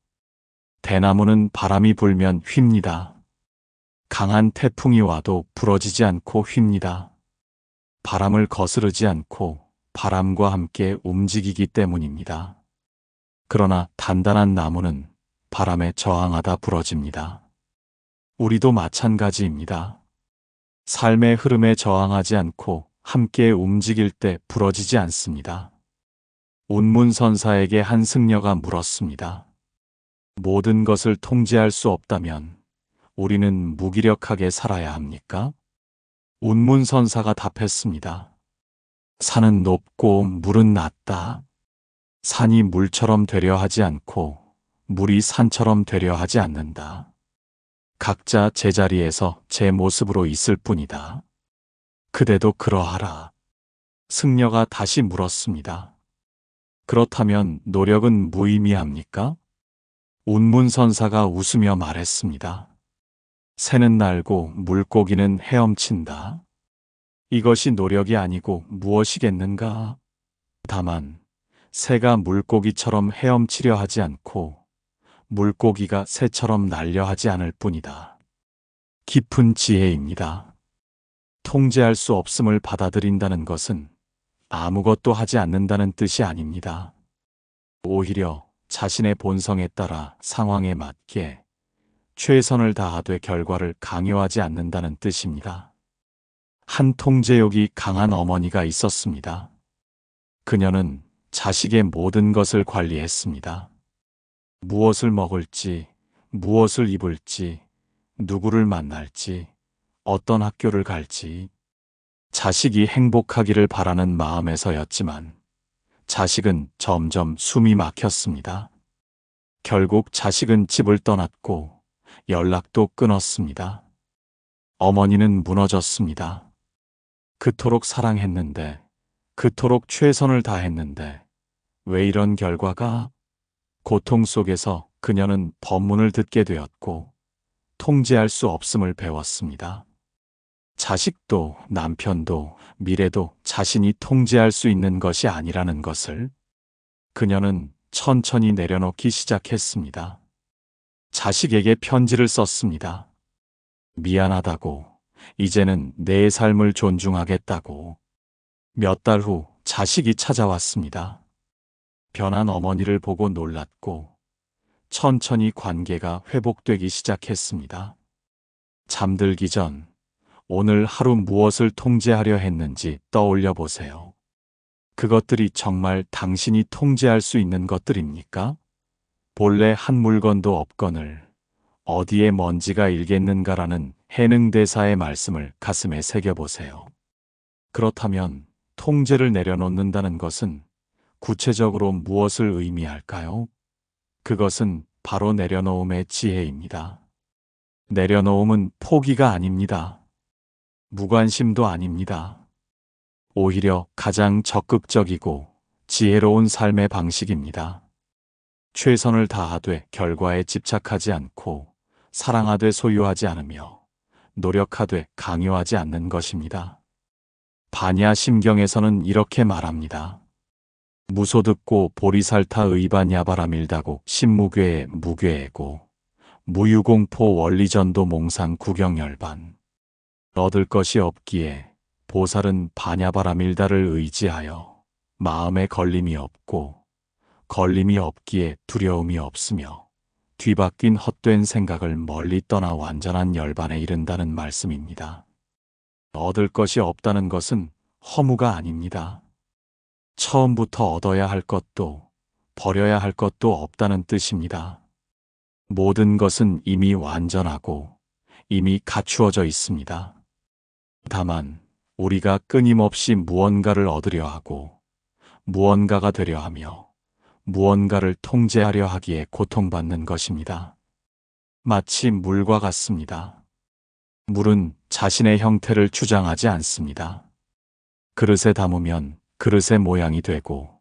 대나무는 바람이 불면 휩니다. 강한 태풍이 와도 부러지지 않고 휩니다. 바람을 거스르지 않고 바람과 함께 움직이기 때문입니다. 그러나 단단한 나무는 바람에 저항하다 부러집니다. 우리도 마찬가지입니다. 삶의 흐름에 저항하지 않고 함께 움직일 때 부러지지 않습니다. 운문선사에게 한 승려가 물었습니다. 모든 것을 통제할 수 없다면 우리는 무기력하게 살아야 합니까? 운문선사가 답했습니다. 산은 높고 물은 낮다. 산이 물처럼 되려 하지 않고 물이 산처럼 되려 하지 않는다. 각자 제자리에서 제 모습으로 있을 뿐이다. 그대도 그러하라. 승려가 다시 물었습니다. 그렇다면 노력은 무의미합니까? 운문선사가 웃으며 말했습니다. 새는 날고 물고기는 헤엄친다. 이것이 노력이 아니고 무엇이겠는가? 다만 새가 물고기처럼 헤엄치려 하지 않고 물고기가 새처럼 날려 하지 않을 뿐이다. 깊은 지혜입니다. 통제할 수 없음을 받아들인다는 것은 아무것도 하지 않는다는 뜻이 아닙니다. 오히려 자신의 본성에 따라 상황에 맞게 최선을 다하되 결과를 강요하지 않는다는 뜻입니다. 한 통제욕이 강한 어머니가 있었습니다. 그녀는 자식의 모든 것을 관리했습니다. 무엇을 먹을지, 무엇을 입을지, 누구를 만날지, 어떤 학교를 갈지, 자식이 행복하기를 바라는 마음에서였지만 자식은 점점 숨이 막혔습니다. 결국 자식은 집을 떠났고 연락도 끊었습니다. 어머니는 무너졌습니다. 그토록 사랑했는데, 그토록 최선을 다했는데 왜 이런 결과가? 고통 속에서 그녀는 법문을 듣게 되었고 통제할 수 없음을 배웠습니다. 자식도 남편도 미래도 자신이 통제할 수 있는 것이 아니라는 것을 그녀는 천천히 내려놓기 시작했습니다. 자식에게 편지를 썼습니다. 미안하다고, 이제는 내 삶을 존중하겠다고. 몇 달 후 자식이 찾아왔습니다. 변한 어머니를 보고 놀랐고 천천히 관계가 회복되기 시작했습니다. 잠들기 전 오늘 하루 무엇을 통제하려 했는지 떠올려 보세요. 그것들이 정말 당신이 통제할 수 있는 것들입니까? 본래 한 물건도 없거늘 어디에 먼지가 일겠는가라는 해능대사의 말씀을 가슴에 새겨보세요. 그렇다면 통제를 내려놓는다는 것은 구체적으로 무엇을 의미할까요? 그것은 바로 내려놓음의 지혜입니다. 내려놓음은 포기가 아닙니다. 무관심도 아닙니다. 오히려 가장 적극적이고 지혜로운 삶의 방식입니다. 최선을 다하되 결과에 집착하지 않고 사랑하되 소유하지 않으며 노력하되 강요하지 않는 것입니다. 반야 심경에서는 이렇게 말합니다. 무소득고 보리살타 의반야바라밀다고 신무괴에 무괴에고 무유공포 원리전도 몽상 구경열반. 얻을 것이 없기에 보살은 반야바라밀다를 의지하여 마음에 걸림이 없고 걸림이 없기에 두려움이 없으며 뒤바뀐 헛된 생각을 멀리 떠나 완전한 열반에 이른다는 말씀입니다. 얻을 것이 없다는 것은 허무가 아닙니다. 처음부터 얻어야 할 것도 버려야 할 것도 없다는 뜻입니다. 모든 것은 이미 완전하고 이미 갖추어져 있습니다. 다만 우리가 끊임없이 무언가를 얻으려 하고 무언가가 되려 하며 무언가를 통제하려 하기에 고통받는 것입니다. 마치 물과 같습니다. 물은 자신의 형태를 주장하지 않습니다. 그릇에 담으면 그릇의 모양이 되고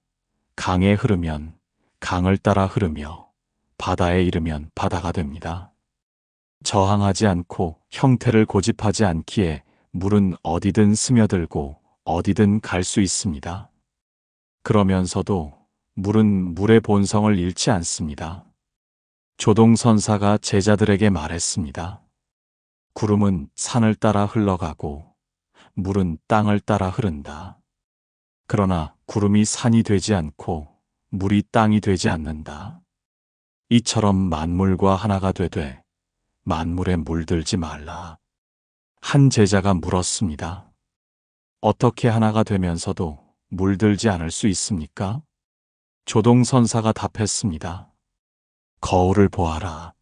강에 흐르면 강을 따라 흐르며 바다에 이르면 바다가 됩니다. 저항하지 않고 형태를 고집하지 않기에 물은 어디든 스며들고 어디든 갈 수 있습니다. 그러면서도 물은 물의 본성을 잃지 않습니다. 조동선사가 제자들에게 말했습니다. 구름은 산을 따라 흘러가고 물은 땅을 따라 흐른다. 그러나 구름이 산이 되지 않고 물이 땅이 되지 않는다. 이처럼 만물과 하나가 되되 만물에 물들지 말라. 한 제자가 물었습니다. 어떻게 하나가 되면서도 물들지 않을 수 있습니까? 조동선사가 답했습니다. 거울을 보아라.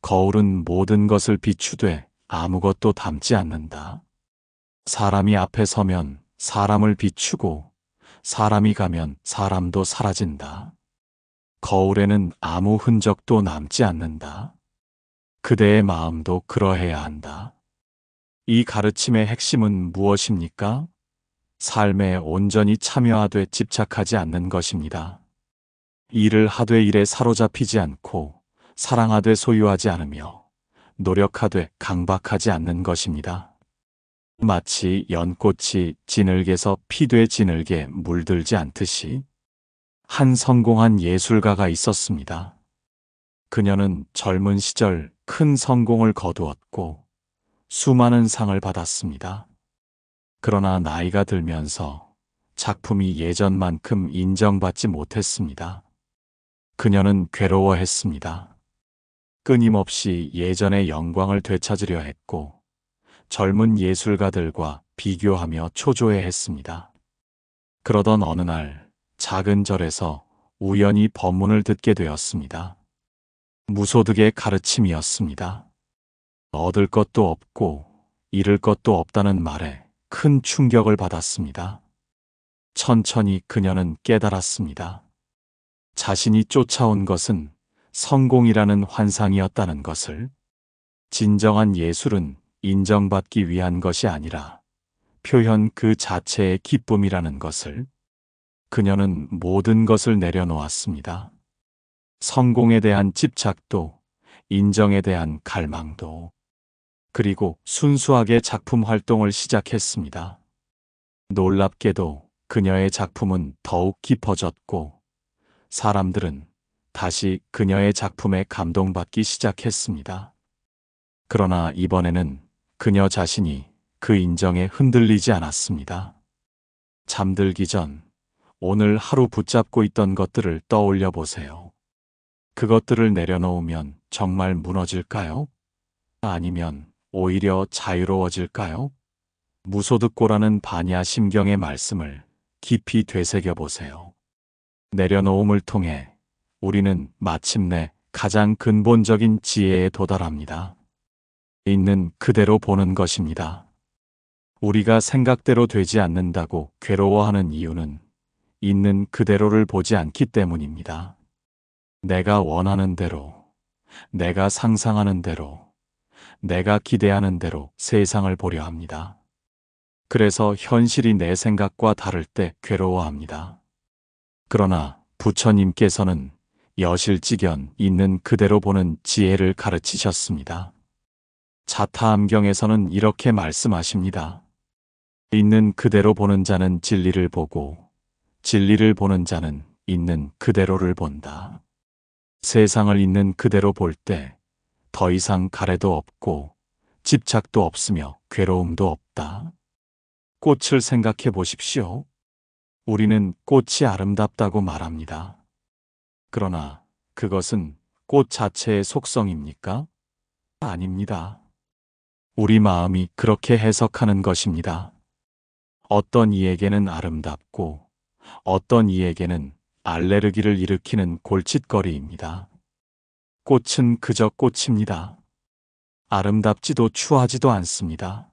거울은 모든 것을 비추되 아무것도 담지 않는다. 사람이 앞에 서면 사람을 비추고 사람이 가면 사람도 사라진다. 거울에는 아무 흔적도 남지 않는다. 그대의 마음도 그러해야 한다. 이 가르침의 핵심은 무엇입니까? 삶에 온전히 참여하되 집착하지 않는 것입니다. 일을 하되 일에 사로잡히지 않고 사랑하되 소유하지 않으며 노력하되 강박하지 않는 것입니다. 마치 연꽃이 진흙에서 피되 진흙에 물들지 않듯이 한 성공한 예술가가 있었습니다. 그녀는 젊은 시절 큰 성공을 거두었고 수많은 상을 받았습니다. 그러나 나이가 들면서 작품이 예전만큼 인정받지 못했습니다. 그녀는 괴로워했습니다. 끊임없이 예전의 영광을 되찾으려 했고, 젊은 예술가들과 비교하며 초조해했습니다. 그러던 어느 날 작은 절에서 우연히 법문을 듣게 되었습니다. 무소득의 가르침이었습니다. 얻을 것도 없고 잃을 것도 없다는 말에 큰 충격을 받았습니다. 천천히 그녀는 깨달았습니다. 자신이 쫓아온 것은 성공이라는 환상이었다는 것을. 진정한 예술은 인정받기 위한 것이 아니라 표현 그 자체의 기쁨이라는 것을. 그녀는 모든 것을 내려놓았습니다. 성공에 대한 집착도, 인정에 대한 갈망도. 그리고 순수하게 작품 활동을 시작했습니다. 놀랍게도 그녀의 작품은 더욱 깊어졌고, 사람들은 다시 그녀의 작품에 감동받기 시작했습니다. 그러나 이번에는 그녀 자신이 그 인정에 흔들리지 않았습니다. 잠들기 전 오늘 하루 붙잡고 있던 것들을 떠올려 보세요. 그것들을 내려놓으면 정말 무너질까요? 아니면 오히려 자유로워질까요? 무소득고라는 반야 심경의 말씀을 깊이 되새겨 보세요. 내려놓음을 통해 우리는 마침내 가장 근본적인 지혜에 도달합니다. 있는 그대로 보는 것입니다. 우리가 생각대로 되지 않는다고 괴로워하는 이유는 있는 그대로를 보지 않기 때문입니다. 내가 원하는 대로, 내가 상상하는 대로, 내가 기대하는 대로 세상을 보려 합니다. 그래서 현실이 내 생각과 다를 때 괴로워합니다. 그러나 부처님께서는 여실직연 있는 그대로 보는 지혜를 가르치셨습니다. 자타암경에서는 이렇게 말씀하십니다. 있는 그대로 보는 자는 진리를 보고 진리를 보는 자는 있는 그대로를 본다. 세상을 있는 그대로 볼 때 더 이상 가래도 없고 집착도 없으며 괴로움도 없다. 꽃을 생각해 보십시오. 우리는 꽃이 아름답다고 말합니다. 그러나 그것은 꽃 자체의 속성입니까? 아닙니다. 우리 마음이 그렇게 해석하는 것입니다. 어떤 이에게는 아름답고 어떤 이에게는 알레르기를 일으키는 골칫거리입니다. 꽃은 그저 꽃입니다. 아름답지도 추하지도 않습니다.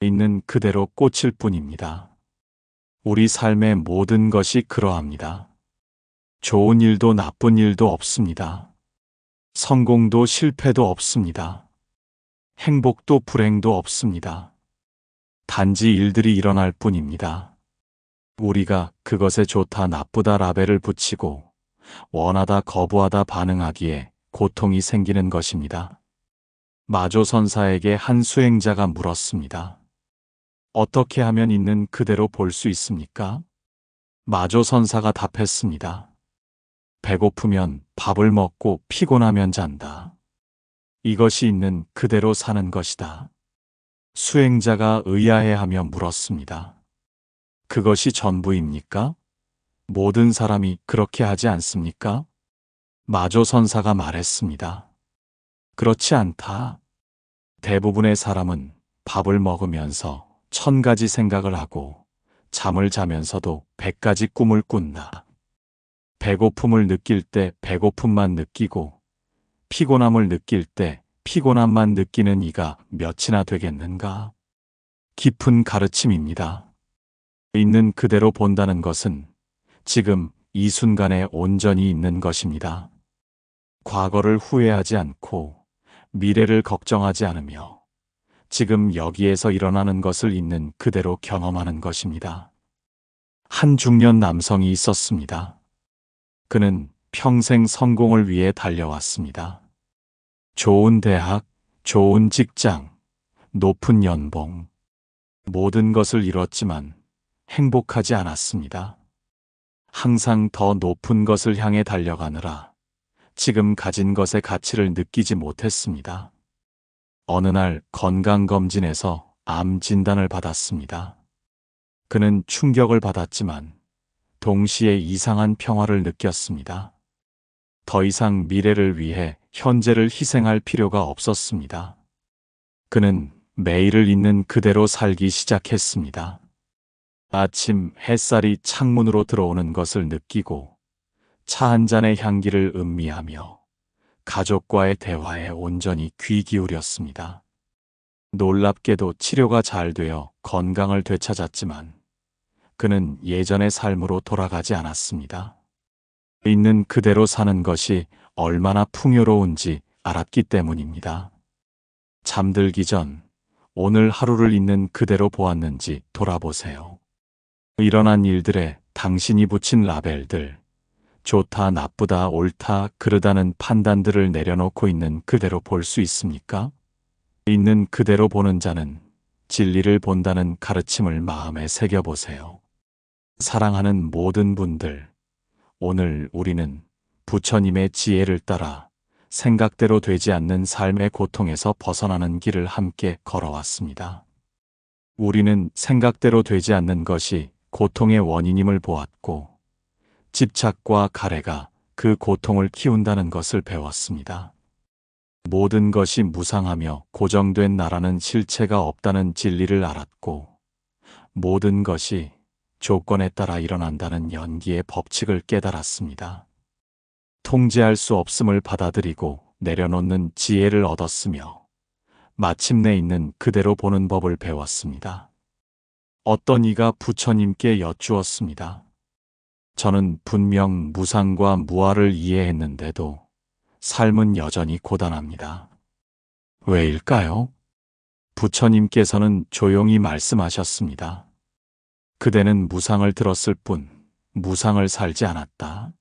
있는 그대로 꽃일 뿐입니다. 우리 삶의 모든 것이 그러합니다. 좋은 일도 나쁜 일도 없습니다. 성공도 실패도 없습니다. 행복도 불행도 없습니다. 단지 일들이 일어날 뿐입니다. 우리가 그것에 좋다 나쁘다 라벨을 붙이고 원하다 거부하다 반응하기에 고통이 생기는 것입니다. 마조선사에게 한 수행자가 물었습니다. 어떻게 하면 있는 그대로 볼 수 있습니까? 마조선사가 답했습니다. 배고프면 밥을 먹고 피곤하면 잔다. 이것이 있는 그대로 사는 것이다. 수행자가 의아해하며 물었습니다. 그것이 전부입니까? 모든 사람이 그렇게 하지 않습니까? 마조선사가 말했습니다. 그렇지 않다. 대부분의 사람은 밥을 먹으면서 1000가지 생각을 하고 잠을 자면서도 100가지 꿈을 꾼다. 배고픔을 느낄 때 배고픔만 느끼고 피곤함을 느낄 때 피곤함만 느끼는 이가 몇이나 되겠는가? 깊은 가르침입니다. 있는 그대로 본다는 것은 지금 이 순간에 온전히 있는 것입니다. 과거를 후회하지 않고 미래를 걱정하지 않으며 지금 여기에서 일어나는 것을 있는 그대로 경험하는 것입니다. 한 중년 남성이 있었습니다. 그는 평생 성공을 위해 달려왔습니다. 좋은 대학, 좋은 직장, 높은 연봉, 모든 것을 이뤘지만 행복하지 않았습니다. 항상 더 높은 것을 향해 달려가느라 지금 가진 것의 가치를 느끼지 못했습니다. 어느 날 건강검진에서 암 진단을 받았습니다. 그는 충격을 받았지만 동시에 이상한 평화를 느꼈습니다. 더 이상 미래를 위해 현재를 희생할 필요가 없었습니다. 그는 매일을 있는 그대로 살기 시작했습니다. 아침 햇살이 창문으로 들어오는 것을 느끼고 차 한 잔의 향기를 음미하며 가족과의 대화에 온전히 귀 기울였습니다. 놀랍게도 치료가 잘 되어 건강을 되찾았지만 그는 예전의 삶으로 돌아가지 않았습니다. 있는 그대로 사는 것이 얼마나 풍요로운지 알았기 때문입니다. 잠들기 전 오늘 하루를 있는 그대로 보았는지 돌아보세요. 일어난 일들에 당신이 붙인 라벨들, 좋다, 나쁘다, 옳다, 그르다는 판단들을 내려놓고 있는 그대로 볼 수 있습니까? 있는 그대로 보는 자는 진리를 본다는 가르침을 마음에 새겨보세요. 사랑하는 모든 분들, 오늘 우리는 부처님의 지혜를 따라 생각대로 되지 않는 삶의 고통에서 벗어나는 길을 함께 걸어왔습니다. 우리는 생각대로 되지 않는 것이 고통의 원인임을 보았고, 집착과 가래가 그 고통을 키운다는 것을 배웠습니다. 모든 것이 무상하며 고정된 나라는 실체가 없다는 진리를 알았고, 모든 것이 조건에 따라 일어난다는 연기의 법칙을 깨달았습니다. 통제할 수 없음을 받아들이고 내려놓는 지혜를 얻었으며, 마침내 있는 그대로 보는 법을 배웠습니다. 어떤 이가 부처님께 여쭈었습니다. 저는 분명 무상과 무아를 이해했는데도 삶은 여전히 고단합니다. 왜일까요? 부처님께서는 조용히 말씀하셨습니다. 그대는 무상을 들었을 뿐 무상을 살지 않았다.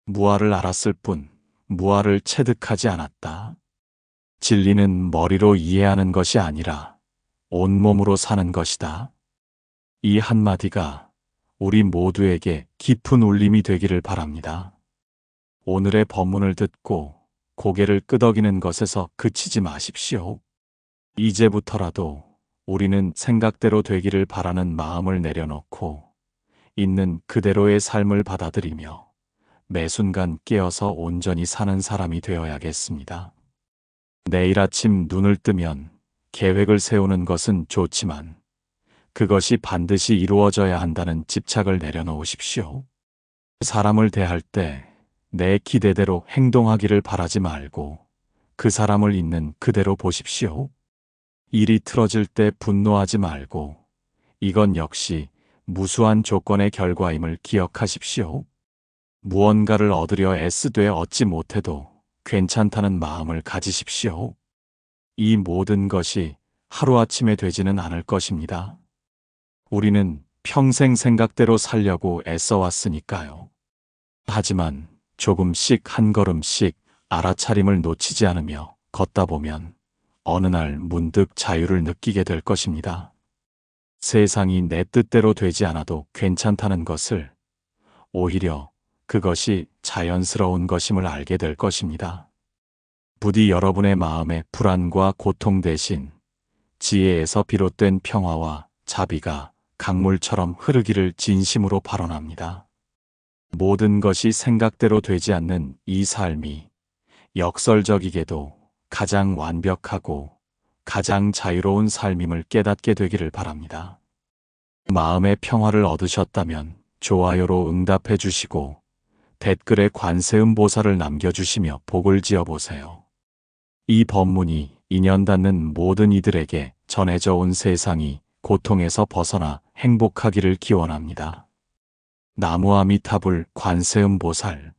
무아를 알았을 뿐 무아를 체득하지 않았다. 진리는 머리로 이해하는 것이 아니라 온몸으로 사는 것이다. 이 한마디가 우리 모두에게 깊은 울림이 되기를 바랍니다. 오늘의 법문을 듣고 고개를 끄덕이는 것에서 그치지 마십시오. 이제부터라도 우리는 생각대로 되기를 바라는 마음을 내려놓고 있는 그대로의 삶을 받아들이며 매 순간 깨어서 온전히 사는 사람이 되어야겠습니다. 내일 아침 눈을 뜨면 계획을 세우는 것은 좋지만 그것이 반드시 이루어져야 한다는 집착을 내려놓으십시오. 사람을 대할 때 내 기대대로 행동하기를 바라지 말고 그 사람을 있는 그대로 보십시오. 일이 틀어질 때 분노하지 말고 이건 역시 무수한 조건의 결과임을 기억하십시오. 무언가를 얻으려 애쓰되 얻지 못해도 괜찮다는 마음을 가지십시오. 이 모든 것이 하루아침에 되지는 않을 것입니다. 우리는 평생 생각대로 살려고 애써왔으니까요. 하지만 조금씩 한 걸음씩 알아차림을 놓치지 않으며 걷다 보면 어느 날 문득 자유를 느끼게 될 것입니다. 세상이 내 뜻대로 되지 않아도 괜찮다는 것을, 오히려 그것이 자연스러운 것임을 알게 될 것입니다. 부디 여러분의 마음의 불안과 고통 대신 지혜에서 비롯된 평화와 자비가 강물처럼 흐르기를 진심으로 발언합니다. 모든 것이 생각대로 되지 않는 이 삶이 역설적이게도 가장 완벽하고 가장 자유로운 삶임을 깨닫게 되기를 바랍니다. 마음의 평화를 얻으셨다면 좋아요로 응답해 주시고 댓글에 관세음 보살을 남겨주시며 복을 지어보세요. 이 법문이 인연 닿는 모든 이들에게 전해져 온 세상이 고통에서 벗어나 행복하기를 기원합니다. 나무 아미타불 관세음 보살.